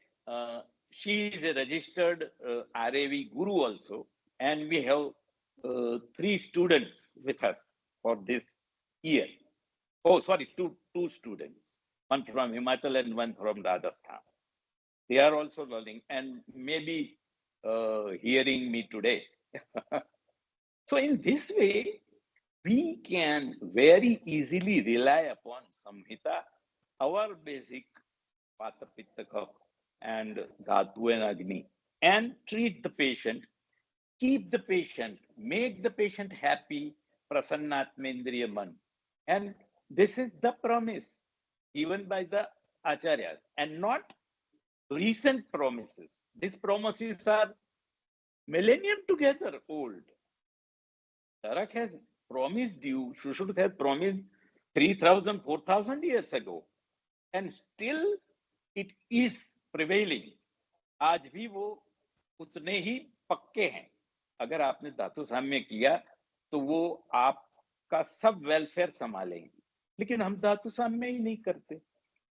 she is a registered RAV guru also, and we have 3 students with us for this year. Oh, sorry, two students, one from Himachal and one from Rajasthan. They are also learning and maybe hearing me today. So in this way, we can very easily rely upon Samhita, our basic Vata Pitta Kapha and Dhatu and Agni, and treat the patient, keep the patient, make the patient happy, Prasannatmendriya Man, and This is the promise given by the acharyas and not recent promises. These promises are millennium together old. Tarak has promised you, Shushruta has promised 3,000, 4,000 years ago, and still it is prevailing. आज भी वो उतने ही पक्के हैं. अगर आपने धातु साम्य किया तो वो आपका सब वेलफेयर संभालेंगे. लेकिन हम धातु साम्य ही नहीं करते.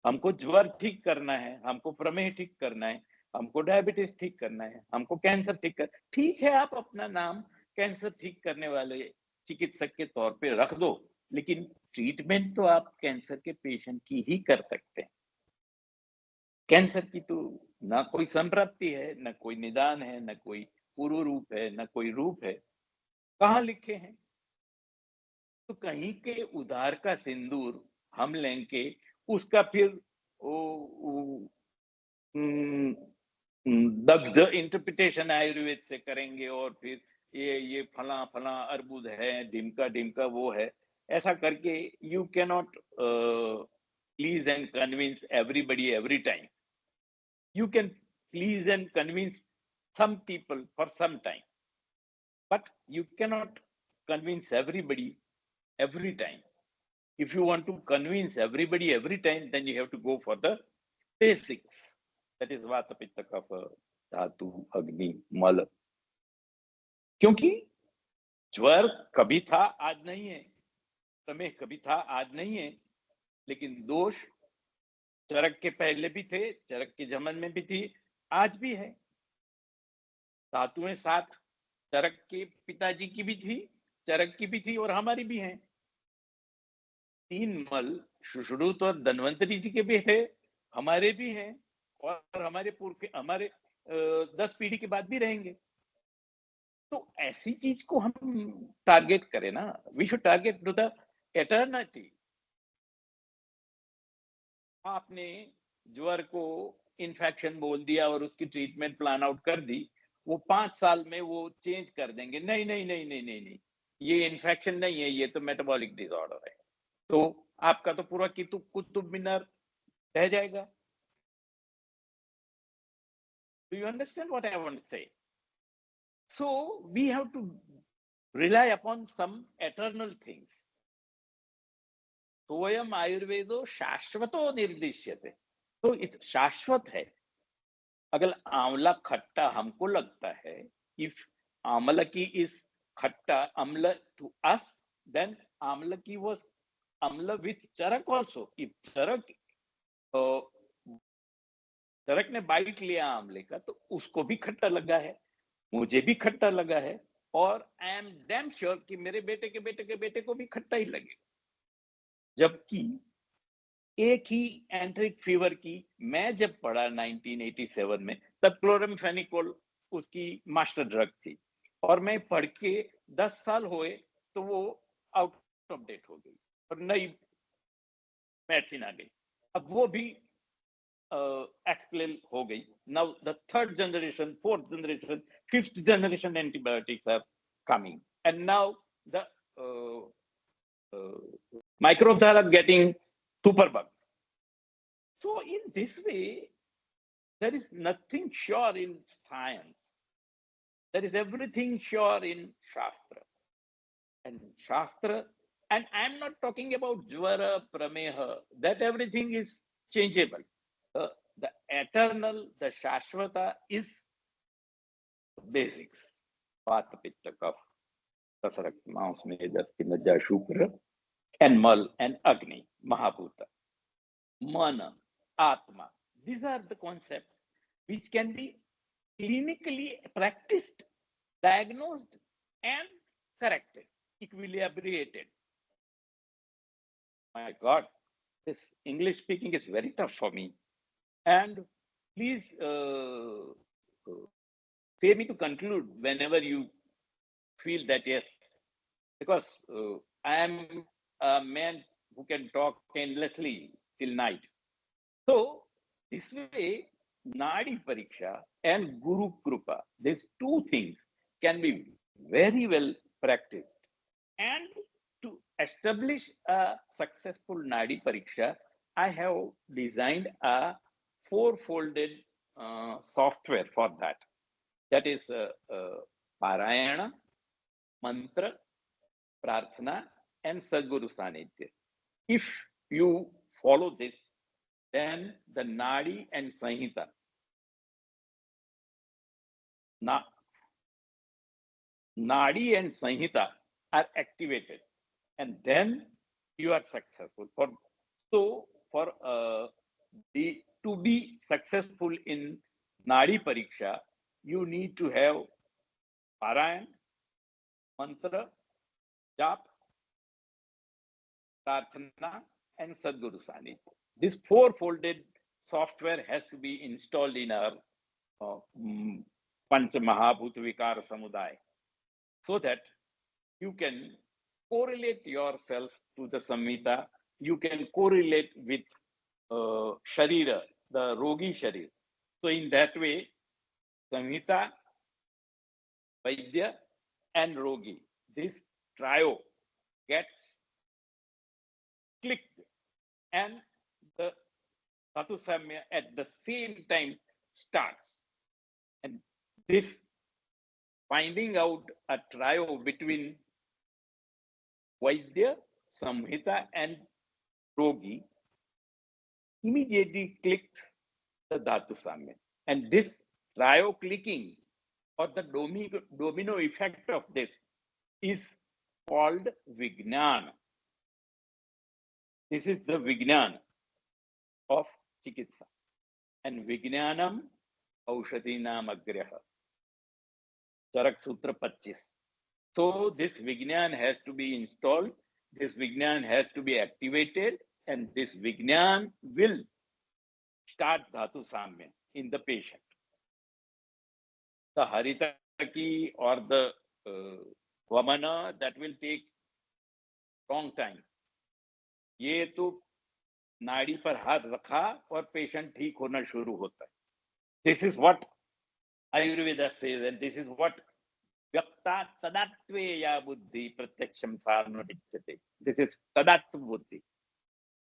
हमको ज्वर ठीक करना है, हमको प्रमेह ठीक करना है, हमको डायबिटीज ठीक करना है, हमको कैंसर ठीक है. आप अपना नाम कैंसर ठीक करने वाले चिकित्सक के तौर पे रख दो, लेकिन ट्रीटमेंट तो आप कैंसर के पेशेंट की ही कर सकते हैं. कैंसर की तो ना कोई संप्राप्ति है, ना कोई निदान है, ना कोई पूर्व रूप है, ना कोई रूप है. कहाँ लिखे हैं? तो कहीं के उधार का सिंदूर हम लेंगे, उसका फिर दग्ध इंटरप्रिटेशन आयुर्वेद से करेंगे और फिर ये फला फला अर्बुद है, ढिमका ढिमका वो है, ऐसा करके you can not please and convince everybody every time. You can please and convince some people for some time, but you cannot convince everybody every time. If you want to convince everybody every time, then you have to go for the basics. That is Vata, Pitta, Kapha, Dhatu, Agni, Mal. क्योंकि ज्वर कभी था आज नहीं है, प्रमेह कभी था आज नहीं है, लेकिन दोष चरक के पहले भी थे, चरक के जमन में भी थी, आज भी है. धातुएं साथ चरक के पिताजी की भी थी, चरक की भी थी और हमारी भी हैं. 3 मल सुश्रुत और धन्वंतरी जी के भी है, हमारे भी हैं, और हमारे पूर्व के, हमारे 10 पीढ़ी के बाद भी रहेंगे. तो ऐसी चीज को हम टारगेट करें ना. We should target to the eternity. आपने ज्वर को इन्फेक्शन बोल दिया और उसकी ट्रीटमेंट प्लान आउट कर दी, वो 5 साल में वो चेंज कर देंगे. नहीं नहीं नहीं नहीं नहीं नहीं, ये इन्फेक्शन नहीं है, ये तो मेटाबॉलिक डिसऑर्डर है. तो आपका तो पूरा कुतुब मीनार रह जाएगा. Do you understand what I want to say? So we have to rely upon some eternal things. स्वयं आयुर्वेदो शाश्वतो निर्दिश्यते. तो इस शाश्वत है. अगर आंवला खट्टा हमको लगता है, इफ आमलकी इज खट्टा अम्ल टू अस, देन आमलकी वाज अम्ल with Charak also. If Charak ने बाइट लिया आमले का तो उसको भी खट्टा लगा है, मुझे भी खट्टा लगा है, और आई एम डैम श्योर कि मेरे बेटे के बेटे के बेटे को भी खट्टा ही लगेगा. जबकि एक ही एंट्रिक फीवर की मैं जब पढ़ा 1987 में, तब क्लोरामफेनिकोल उसकी मास्टर ड्रग थी, और मैं पढ़ के 10 साल हुए तो वो आउट ऑफ डेट हो गई और नई मेडिसिन आ गई. अब वो भी एक्सप्लेन हो गई. Now the 3rd generation, 4th generation, 5th generation antibiotics are coming, and now the microbes are getting superbugs. So in this way, there is nothing sure in science. There is everything sure in Shastra. And Shastra, and I am not talking about Jvara, Prameha, that everything is changeable. The eternal, the Shashvata is basics. Vata, Pitta, Kapha, Kasarak, Mans, Medas, Pinnaja, Shukra, and Mal, and Agni, Mahabhuta, Mana, Atma. These are the concepts which can be clinically practiced, diagnosed, and corrected, equilibrated. My God, this English speaking is very tough for me. And please say me to conclude whenever you feel that yes, because I am a man who can talk endlessly till night. So this way, Nadi Pariksha and Guru Krupa, these two things can be very well practiced. And to establish a successful Nadi Pariksha, I have designed a four-folded software for that. That is Parayana, Mantra, Prarthana, and Sadguru Sanidhya. If you follow this, then the Nadi and Sanhita, Nadi and Sanhita are activated, and then you are successful. To be successful in Nadi Pariksha, you need to have Parayan, Mantra, Jap, Prarthana, and Sadguru Sanidhya. This four-folded software has to be installed in our Pancha Mahabhuta Vikara Samudaya, so that you can correlate yourself to the Samhita, you can correlate with Sharira, the Rogi Sharir. So in that way, Samhita, Vaidya, and Rogi, this trio gets clicked, and the Dhatu Samya at the same time starts. And this finding out a trio between Vaidya, Samhita, and Rogi immediately clicks the Dhatu Samya. And this trio clicking, or the domino effect of this, is called Vijnana. This is the Vijnana of Chikitsa. And Vijnanam Aushadhinam Agraha. Charak Sutra 25. So this Vijnan has to be installed, this Vijnan has to be activated, and this Vijnan will start Dhatu Samya in the patient. The Haritaki or the Vamana, that will take long time. ये तो नाड़ी पर हाथ रखा और patient ठीक होना शुरू होता है. This is what Ayurveda says, and this is what Vyakta Tadatveya Buddhi Pratyaksham Sarnodichate. This is Tadatva Buddhi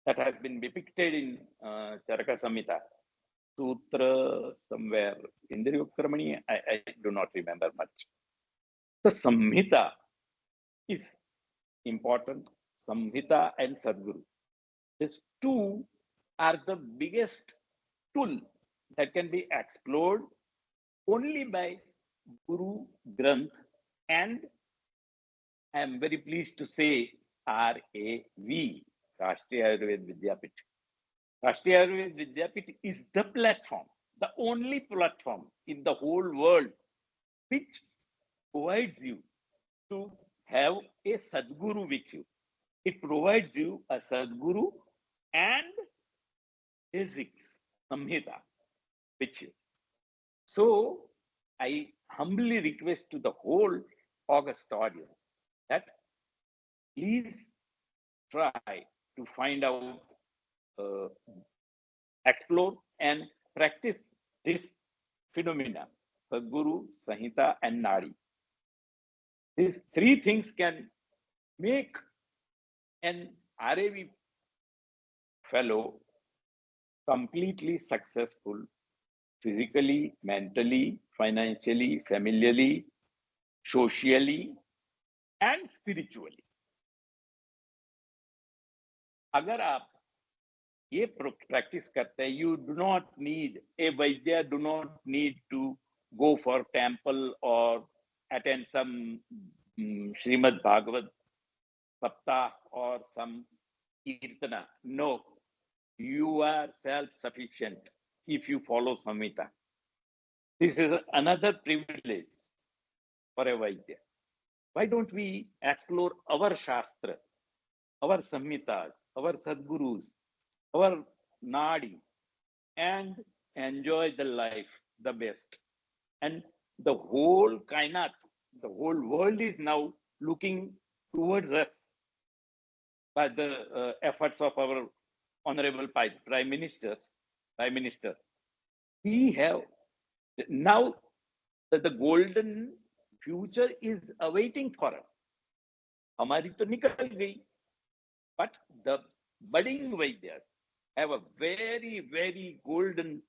that has been depicted in Charaka Samhita Sutra somewhere. Indriyokramani, I do not remember much. The Samhita is important. Samhita and Sadguru. These two are the biggest tool that can be explored only by Guru Granth and, I am very pleased to say, RAV, Rashtriya Ayurveda Vidyapit. Rashtriya Ayurveda Vidyapit is the platform, the only platform in the whole world which provides you to have a Sadguru with you. It provides you a Sadguru and basics, Samhita, with you. So I humbly request to the whole August audience that please try to find out, explore and practice this phenomena, Sadguru, Sanhita, and Nadi. These three things can make an RAV fellow completely successful physically, mentally, financially, familially, socially, and spiritually. अगर आप ये practice करते हैं, you do not need, a Vaidya do not need to go for temple or attend some Srimad Bhagavad Saptah or some Kirtana. No, you are self-sufficient if you follow Samhita. This is another privilege for a Vaidya. Why don't we explore our Shastra, our Samhitas, our Sadgurus, our Nadi, and enjoy the life the best? And the whole kainat, the whole world is now looking towards us by the efforts of our Honorable Prime Minister. We have now that the golden future is awaiting for us. हमारी तो निकल गई, But the budding Vaidyas have a very, very golden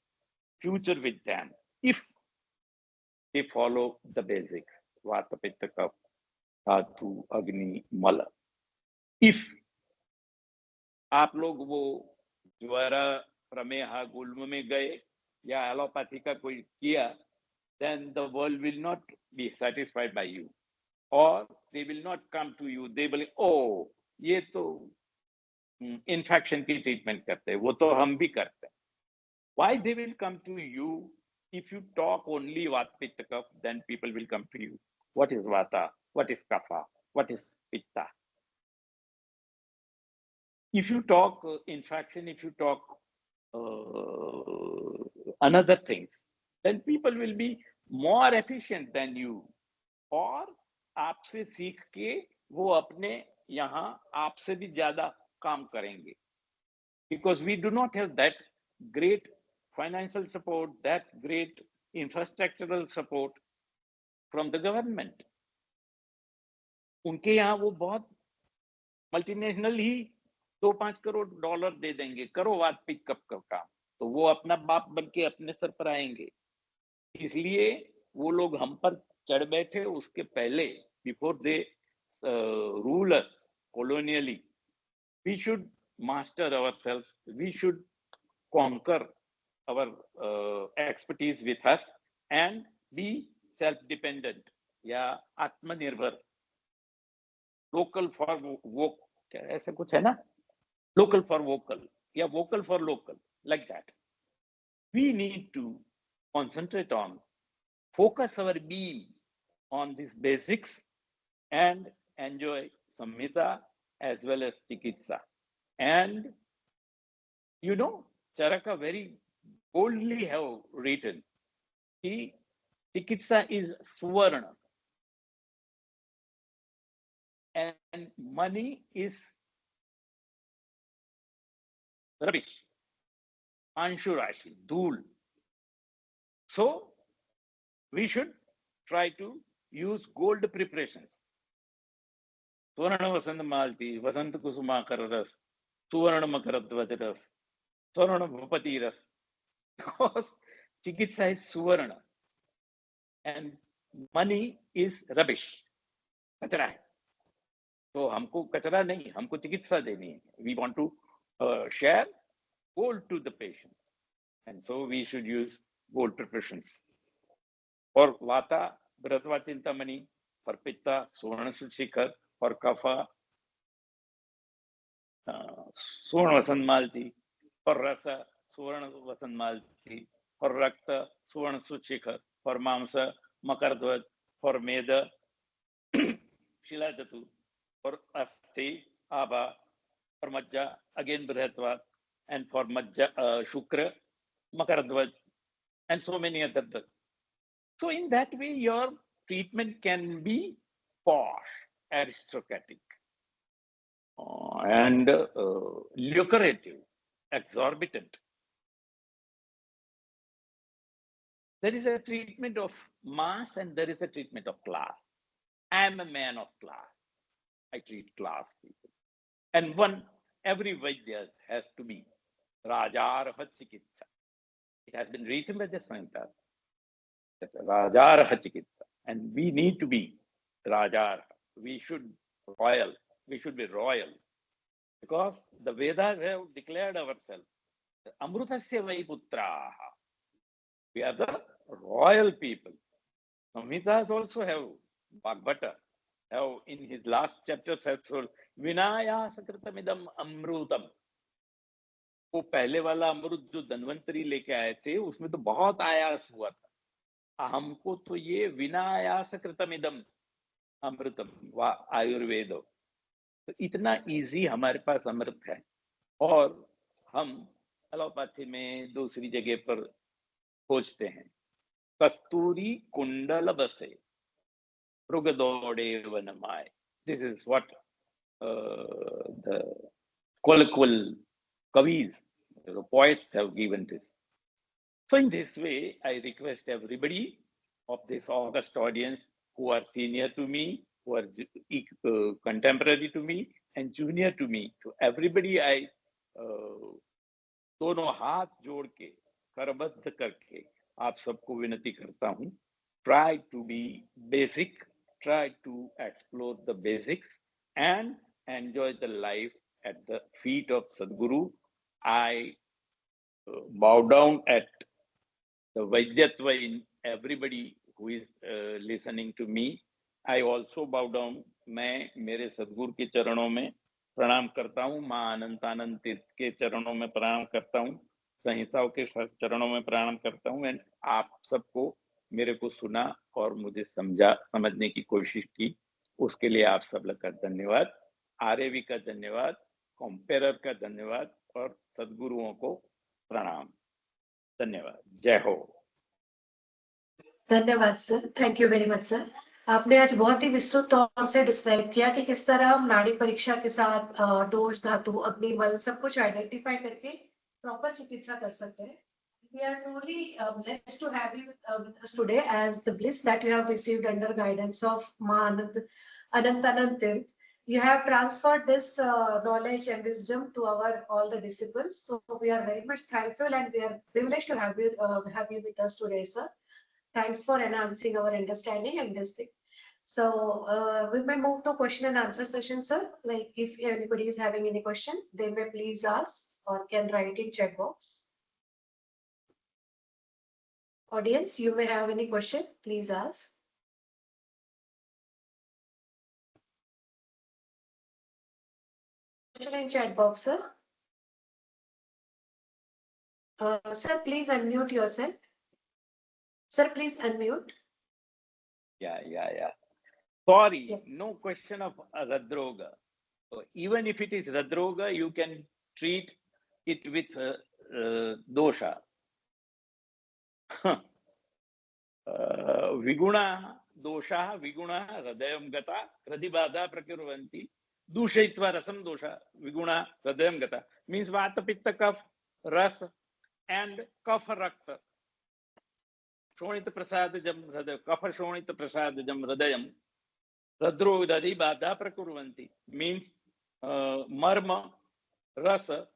future with them if they follow the basics. Vata, Pitta, Kapha, Dhatu, Agni, Mala. If आप लोग वो ज्वारा प्रमेह गुल्म में गए या एलोपैथी का कोई किया, then the world will not be satisfied by you, or they will not come to you. They will, oh, ये तो इन्फेक्शन की ट्रीटमेंट करते हैं, वो तो हम भी करते हैं. Why they will come to you? If you talk only Vata, Pitta, Kapha, then people will come to you. What is Vata? What is Kapha? What is Pitta? If you talk infection, if you talk another things, then people will be more efficient than you. और आपसे सीख के वो अपने यहाँ आपसे भी ज्यादा काम करेंगे. Because we do not have that great financial support, that great infrastructural support from the government. उनके यहाँ वो बहुत मल्टीनेशनल ही 2-5 करोड़ डॉलर दे देंगे, करो बात पिकअप का काम, तो वो अपना बाप बन के अपने सर पर आएंगे. इसलिए वो लोग हम पर चढ़ बैठे उसके पहले, before they rule us colonially, we should master ourselves, we should conquer our expertise with us and be self-dependent या आत्मनिर्भर. लोकल फॉर वोक, ऐसा कुछ है ना, लोकल फॉर वोकल या vocal for local, like that. We need to concentrate on, focus our beam on these basics and enjoy Samhita as well as Chikitsa. And you know, Charaka very boldly have written, he Chikitsa is Suvarna and money is rubbish, Anshu Rashi, Dhul. So we should try to use gold preparations. Swarna Vasant Malti, Vasant Kusumakar Ras, Suvarna Makaradvati Ras, Swarna Bhupati Ras. Because Chikitsa is Suvarna and money is rubbish, कचरा है. तो हमको कचरा नहीं, हमको चिकित्सा देनी है. We want to share gold to the patients, and so we should use gold preparations. For Vata, Bhratva Chintamani, for Pitta, Suvarna Shikhar, for Kapha, Suvarna Vasant Malti, for Rasa, Suvarna Vasant Malti, for Rakta, Suvarna Shikhar, for Mamsa, Makardhwaj, for Meda, Shiladhatu, for Asti, Abha, for Majja, again Bhratva, and for Majja, Shukra, Makardhwaj, and so many other. So in that way, your treatment can be posh, aristocratic, and lucrative, exorbitant. There is a treatment of mass and there is a treatment of class. I am a man of class. I treat class people. And every Vaidya has to be Rajarha Chikitsa. It has been written by the Samhita. Rajarha Chikitsa. And we need to be Rajarha. We should be royal. Because the Vedas have declared ourselves, Amrutasya Vai Putraha. We are the royal people. Samhitas also have, Bhagavata have in his last chapter said, Vinaya Sakritamidam Amrutam. वो पहले वाला अमृत जो धन्वंतरी लेके आए थे उसमें तो बहुत आयास हुआ था. हमको तो ये विनायास कृतमिदम अमृतम व आयुर्वेद, तो इतना इजी हमारे पास अमृत है. और हम एलोपैथी में दूसरी जगह पर खोजते हैं, कस्तूरी कुंडल बसे मृगदौड़े वनमाय. This is what the colloquial kavis, the poets have given this. So in this way, I request everybody of this august audience who are senior to me, who are contemporary to me, and junior to me, to everybody I दोनों हाथ जोड़ के करबद्ध करके आप सबको विनती करता हूं, try to be basic, try to explore the basics and enjoy the life at the feet of Sadguru. I bow down at the Vaidyatva in everybody who is listening to me. I also bow down, मैं मेरे सदगुरु के चरणों में प्रणाम करता हूँ, माँ अनंतानंद तीर्थ के चरणों में प्रणाम करता हूँ, संहिताओं के चरणों में प्रणाम करता हूँ। एंड आप सबको मेरे को सुना और मुझे समझने की कोशिश की, उसके लिए आप सब का धन्यवाद, आरएवी का धन्यवाद, कंपेरर का धन्यवाद और सदगुरुओं को प्रणाम। धन्यवाद। जय हो। धन्यवाद sir, thank you very much sir. आपने आज बहुत ही विस्तृत तौर से डिस्क्राइब किया कि किस तरह हम नाड़ी परीक्षा के साथ दोष, धातु, अग्निबल सब कुछ आइडेंटिफाई करके प्रॉपर चिकित्सा कर सकते हैं। We are truly blessed to have you with us today as the bliss that you have received under guidance of Ma Anantanand Tirth. You have transferred this knowledge and wisdom to our all the disciples. So we are very much thankful and we are privileged to have you with us today, sir. Thanks for enhancing our understanding and this thing. So we may move to question and answer session, sir. Like if anybody is having any question, they may please ask or can write in chat box. Audience, you may have any question, please ask. Question in chat box, sir. Sir, please unmute yourself. Sir, please unmute. Yeah. Sorry, Yeah. no question of Radroga. So even if it is Radroga, you can treat it with dosha. Viguna dosha, viguna hradayam gata, hradibadha prakirvanti, dushayitva rasam dosha, viguna hradayam gata. Means vata pitta kaf, ras and kapha rakta. Shonita prasadajam hradayam, kapha shonita prasadajam hradayam. Radro dadi badha prakurvanti means marma, rasa,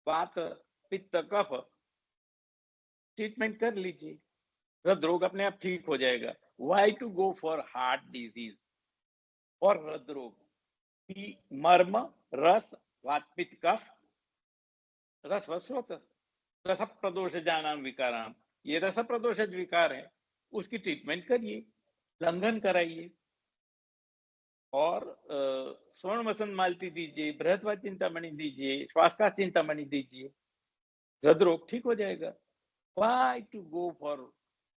vata, pitta, kapha treatment कर लीजिए, हृदरोग अपने आप ठीक हो जाएगा। Why to go for heart disease और हृदरोग? मर्म, रस, वात, पित्त, कफ, रस वस्रोत, रस प्रदोष जानाम विकाराम, ये रस प्रदोष विकार है, उसकी ट्रीटमेंट करिए, लंघन कराइए और स्वर्ण वसंत मालती दीजिए, बृहस्पति चिंतामणि दीजिए, श्वास का चिंतामणि दीजिए, हृदरोग ठीक हो जाएगा। Why to go for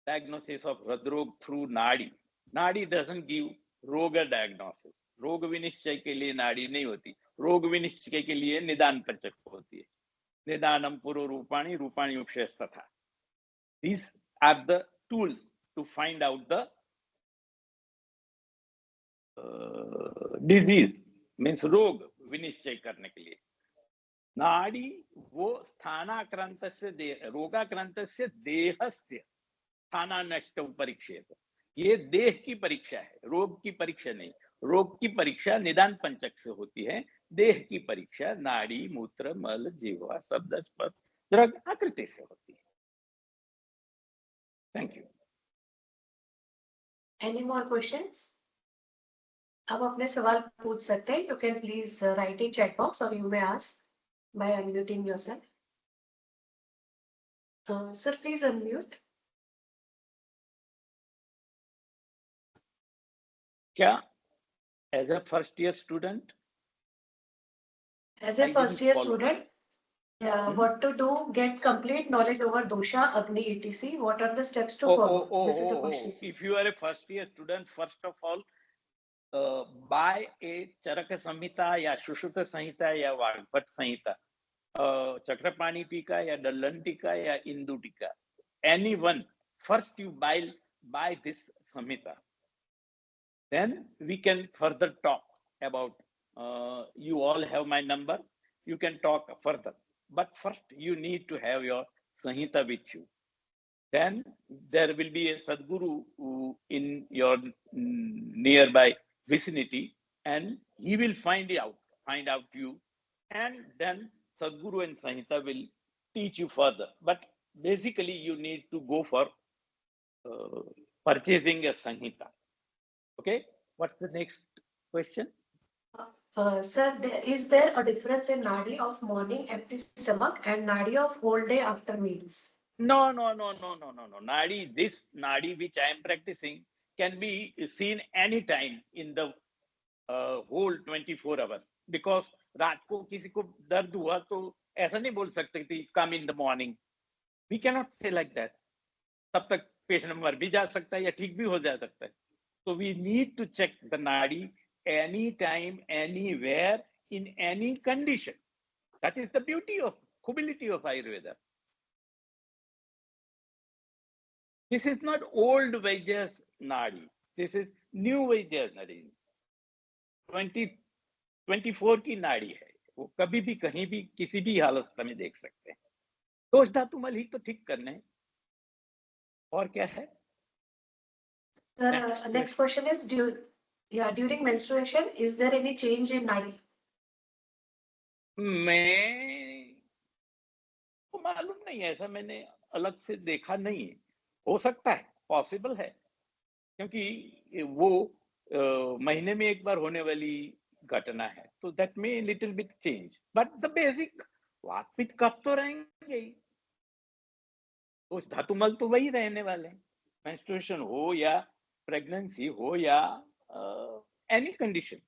diagnosis of हृदरोग through नाड़ी? नाड़ी doesn't give रोग diagnosis. रोग विनिश्चय के लिए नाड़ी नहीं होती, रोग विनिश्चय के लिए निदान पंचक होती है। निदानम पुरो रूपाणि, रूपाणि उपशेषतथा. These are the tools to find out the disease, means रोग विनिश्चय करने के लिए। नाड़ी वो स्थानाक्रांतस्य रोगाक्रांतस्य देहस्य स्थानानष्ट परीक्षेत, ये देह की परीक्षा है, रोग की परीक्षा नहीं। रोग की परीक्षा निदान पंचक से होती है, देह की परीक्षा नाड़ी, मूत्र, मल, जीवा, शब्द, स्पर्श, द्रग आकृति से होती है। Thank you. Any more questions? आप अपने सवाल पूछ सकते हैं। You can please write in chat box or you may ask by unmuting yourself. Sir, please unmute. क्या as a first year student? As a first year student, Hmm? what to do? Get complete knowledge over dosha, agni, etc. What are the steps to follow? This is a question. If you are a first year student, first of all, buy a Charaka Samhita या सुश्रुत संहिता या वाग्भट संहिता, चक्रपाणी टीका या दल्लन टीका या इंदु टीका, any one. First you buy this samhita, then we can further talk about, you all have my number, you can talk further, but first you need to have your samhita with you. Then there will be a Sadguru in your nearby vicinity and he will find out find out you, and then Sadhguru and Sanhita will teach you further. But basically, you need to go for purchasing a Sanhita. Okay, what's the next question? Sir, is there a difference in nadi of morning empty stomach and nadi of whole day after meals? No. Nadi, this nadi which I am practicing can be seen anytime in the whole 24 hours. Because रात को किसी को दर्द हुआ तो ऐसा नहीं बोल सकते कि come in the morning. We cannot say like that. तब तक पेशेंट मर भी जा सकता है या ठीक भी हो जा सकता है. So we need to check the nadi anytime, anywhere, in any condition. That is the beauty of ability of Ayurveda. This is not old Vaidya's nadi. This is new Vaidya's nadi. 2024 की नाड़ी है, वो कभी भी कहीं भी किसी भी हालत में देख सकते हैं. दोष धातु मल ही तो ठीक करने हैं. और क्या है? Sir, next question is, during menstruation, is there any change in nadi? मैं को मालूम नहीं है, ऐसा मैंने अलग से देखा नहीं है. हो सकता है, पॉसिबल है, क्योंकि वो महीने में एक बार होने वाली घटना है, तो दैट में little bit change, but the basic वात पित्त कफ तो रहेंगे ही. उस धातुमल तो वही रहने वाले हैं. मेंस्ट्रुएशन हो या प्रेगनेंसी हो या any condition,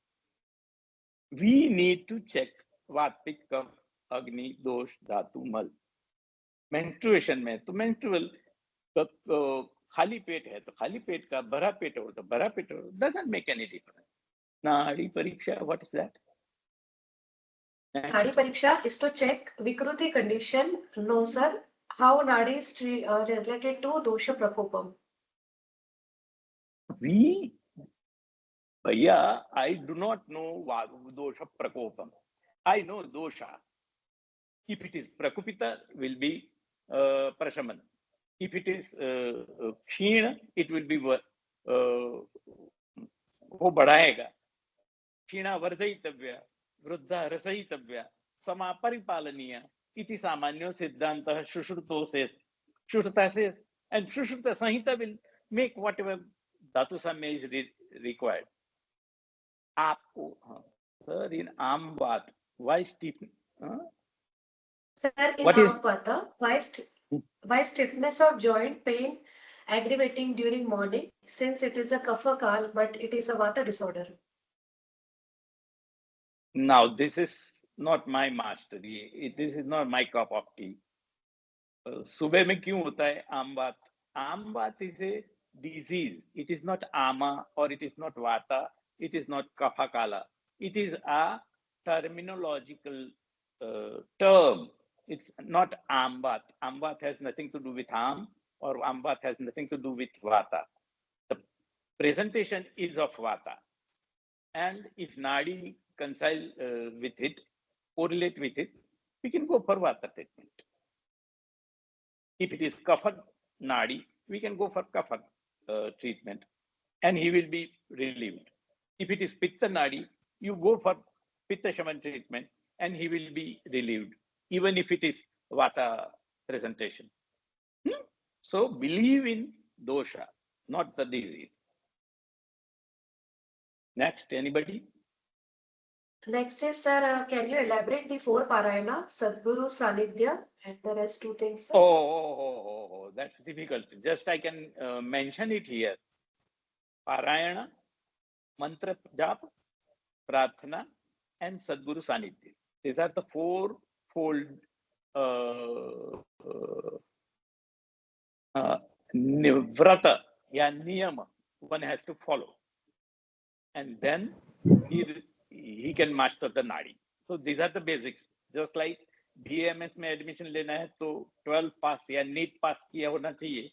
we need to check vata pitta कफ अग्नि दोष धातु मल. मेंस्ट्रुएशन में तो मेंस्ट्रुअल खाली पेट है तो खाली पेट का, भरा पेट हो तो भरा पेट हो, doesn't make any difference. नाड़ी परीक्षा, what is that? Nadi pariksha is to check Vikruti condition. No, sir. How nadi is related to dosha prakopam? Bhaiya, I do not know dosha prakopam. I know dosha. If it is prakupita, will be prashaman. If it is kshina, it will be वो बढ़ाएगा. क्षीणा वर्धयितव्य, वृद्धा रसयितव्य, समा परिपालनीय इति सामान्यो सिद्धांतः सुश्रुतो says. Shruta says, and Sushruta Sanhita will make whatever dhatu samya is required. आपको, sir, in Amvat, why stiff? Sir, in What is Amvata, why stiffness of joint pain aggravating during morning, since it is a kapha kal, but it is a vata disorder? now? This is not my mastery. This is not my cup of tea. सुबह में क्यों होता है आमवात? आमवात is a disease. It is not ama or it is not vata. It is not kapha kala. It is a terminological term. It's not amvat. Amvat has nothing to do with am, or amvat has nothing to do with vata. The presentation is of vata. And if nadi coincide with it, correlate with it, we can go for vata treatment. If it is kapha nadi, we can go for kapha treatment, and he will be relieved. If it is pitta nadi, you go for pitta shaman treatment, and he will be relieved, even if it is vata presentation. So believe in dosha, not the disease. Next, anybody? Next is, sir, can you elaborate the 4 Parayana, Sadguru, Sanidhya, and the rest 2 things? Sir? Oh, that's difficult. Just I can mention it here. Parayana, mantra jap, prarthana, and Sadguru Sanidhya. These are the 4-fold vrata, ya niyama, one has to follow. And then he can master the nadi. So these are the basics. Just like BAMS में admission लेना है तो 12 पास या NEET pass किया होना चाहिए,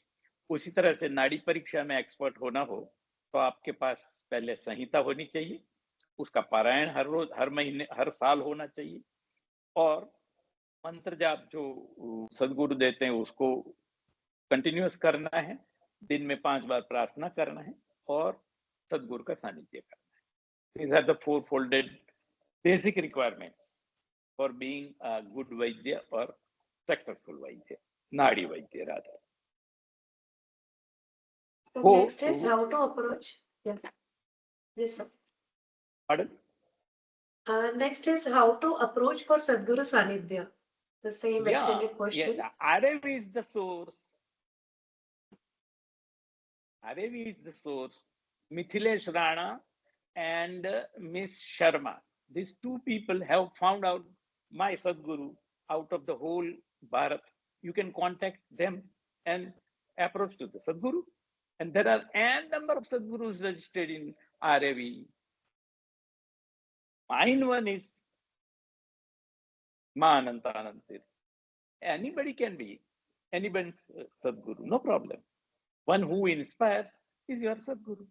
उसी तरह से नाड़ी परीक्षा में एक्सपर्ट होना हो तो आपके पास पहले संहिता होनी चाहिए, उसका पारायण हर रोज, हर महीने, हर साल होना चाहिए, और मंत्र जाप जो सदगुरु देते हैं उसको कंटिन्यूअस करना है, दिन में 5 बार प्रार्थना करना है और सदगुरु का सानिध्य करना है. These are the 4-folded basic requirements for being a good Vaidya or successful Vaidya, Nadi Vaidya rather. So Go next is to- how to approach. Yeah. Yes, sir. Pardon? Next is how to approach for Sadguru Sanidhya. The same extended question. Yeah, Arav is the source. Arav is the source. Mithilesh Rana and Miss Sharma. These two people have found out my Sadguru out of the whole Bharat. You can contact them and approach to the Sadguru. And there are n number of Sadgurus registered in RAV. Mine one is Mahanantanantir. Anybody can be anybody's Sadguru, no problem. One who inspires is your Sadguru.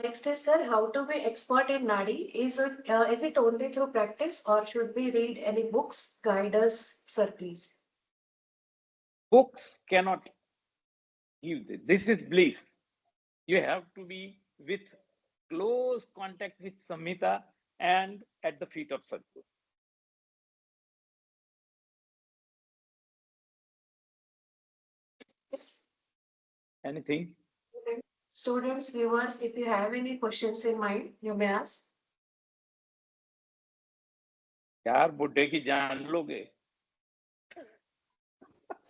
Next is, sir, how to be expert in Nadi? Is it only through practice or should we read any books? Guide us, sir, please. Books cannot give this. This is bliss. You have to be with close contact with Samhita and at the feet of Sadguru. Anything? Students, viewers, if you have any questions in mind, you may ask. यार बुड्ढे की जान लोगे.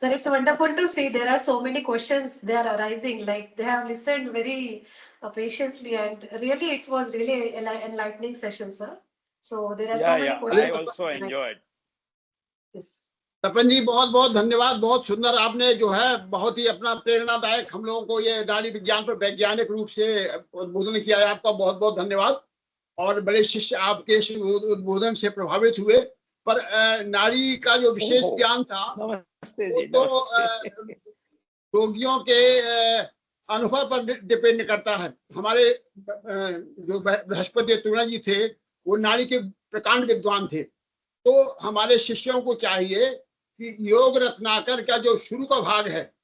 Sir, it's wonderful to see there are so many questions they are arising. Like they have listened very patiently, and really it was really an enlightening session, sir. So there are so many I questions. also enjoyed. Yes. तपन जी बहुत बहुत धन्यवाद. बहुत सुंदर आपने जो है बहुत ही अपना प्रेरणादायक हम लोगों को ये नाड़ी विज्ञान पर वैज्ञानिक रूप से उद्बोधन किया है. आपका बहुत बहुत धन्यवाद. और बड़े शिष्य आपके इस उद्बोधन से प्रभावित हुए. पर नाड़ी का जो विशेष ज्ञान था तो रोगियों के अनुभव पर डिपेंड करता है. हमारे जो बृहस्पति तुरा जी थे वो नाड़ी के प्रकांड विद्वान थे. तो हमारे शिष्यों को चाहिए कि योग रत्नाकर का जो शुरू का भाग है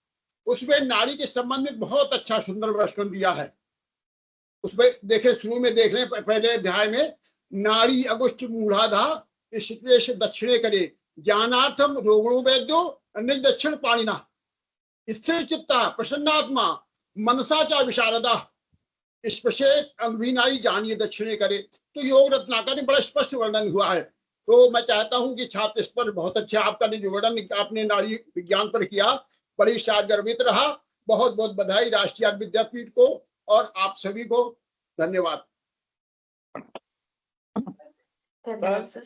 उसमें नाड़ी के संबंध में बहुत अच्छा सुंदर वर्णन दिया है. उसमें देखे शुरू में देख लें पहले अध्याय में नाड़ी अगुष्ठ मूढ़ाधा ऋषिकेश दक्षिणे करे ज्ञानार्थम रोगणो वैद्यो अन्य दक्षिण पाणिना स्थिर चित्ता प्रसन्नात्मा मनसा चा विशारदा स्पशेत अंगभीनाई जानिए दक्षिणे करे. तो योग रत्नाकर में बड़ा स्पष्ट वर्णन हुआ है. तो मैं चाहता हूं कि छात्र इस पर बहुत अच्छा आपका जो वर्णन आपने नाड़ी विज्ञान पर किया बड़ी शायद गर्वित रहा. बहुत बहुत बधाई राष्ट्रीय विद्यापीठ को और आप सभी को. धन्यवाद. धन्यवाद sir.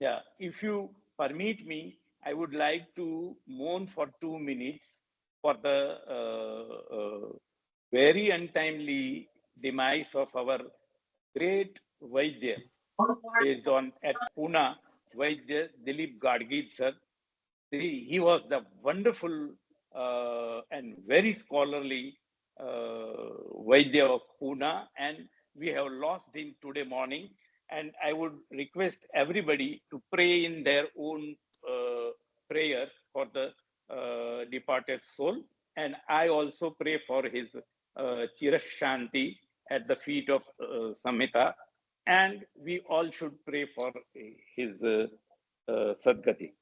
Yeah, if you permit me, I would like to mourn for 2 minutes for the very untimely demise of our great Vaidya based on at Pune, Vaidya Dilip Gadgil sir. He was the wonderful and very scholarly Vaidya of Pune, and we have lost him today morning. And I would request everybody to pray in their own prayers for the departed soul. And I also pray for his Chirashanti at the feet of Samhita. And we all should pray for his Sadgati.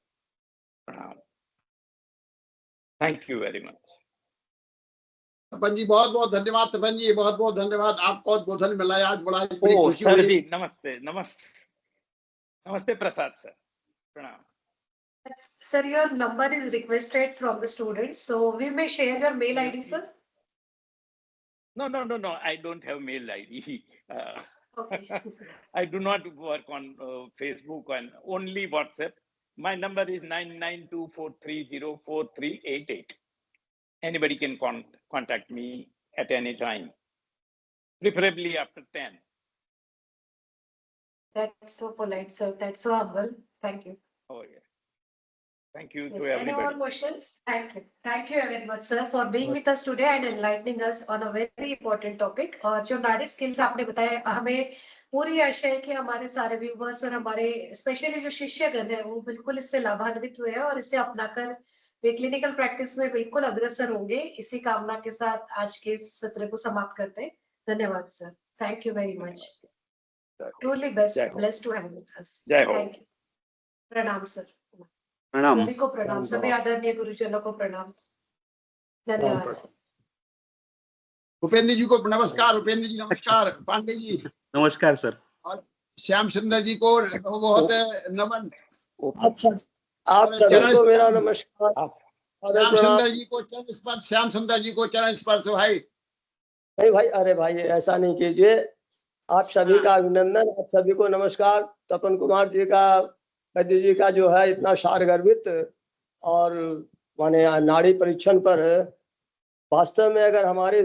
Thank you very much. तपन जी बहुत बहुत धन्यवाद. तपन जी बहुत बहुत धन्यवाद. आपको उद्बोधन मिला है आज बड़ा बड़ी खुशी सर हुई. जी नमस्ते. नमस्ते नमस्ते प्रसाद सर. प्रणाम. Sir, your number is requested from the students, so we may share your mail ID, sir. No. I don't have mail ID. Okay. I do not work on Facebook and only WhatsApp. My number is 9924304388. Anybody can contact me at any time, preferably after 10. That's so polite, sir. That's so humble. Thank you. Oh, yeah. Thank you to Yes. Any more everybody. questions? Thank you. Thank you very much, sir, for being with us today and enlightening us on a very important topic. और जो नाड़ी skills आपने बताया, हमें पूरी आशा है कि हमारे सारे व्यूवर्स और हमारे स्पेशली जो शिष्यगण है वो बिल्कुल इससे लाभान्वित हुए हैं और इसे अपनाकर वे क्लिनिकल प्रैक्टिस में बिल्कुल अग्रसर होंगे. इसी कामना के साथ आज के इस सत्र को समाप्त करते हैं. धन्यवाद sir. Thank you very much. Jai Ho. Truly Jai Ho. blessed to have with us. Jai Ho. Thank you. प्रणाम सर। प्रणाम। सभी को प्रणाम, सभी आदरणीय गुरुजनों को प्रणाम। धन्यवाद सर। उपेंद्र जी को नमस्कार। उपेंद्र जी नमस्कार। पांडे जी नमस्कार सर। और श्याम सुंदर जी को बहुत नमन। आप सभी को मेरा नमस्कार। श्याम सुंदर जी को चरण स्पर्श। श्याम सुंदर जी को चरण स्पर्श भाई। नहीं भाई, अरे भाई ऐसा नहीं कीजिए। आप सभी का अभिनंदन, आप सभी को नमस्कार। तपन कुमार जी का, वैद्य जी का जो है इतना सारगर्भित और माने नाड़ी परीक्षण पर वास्तव में अगर हमारे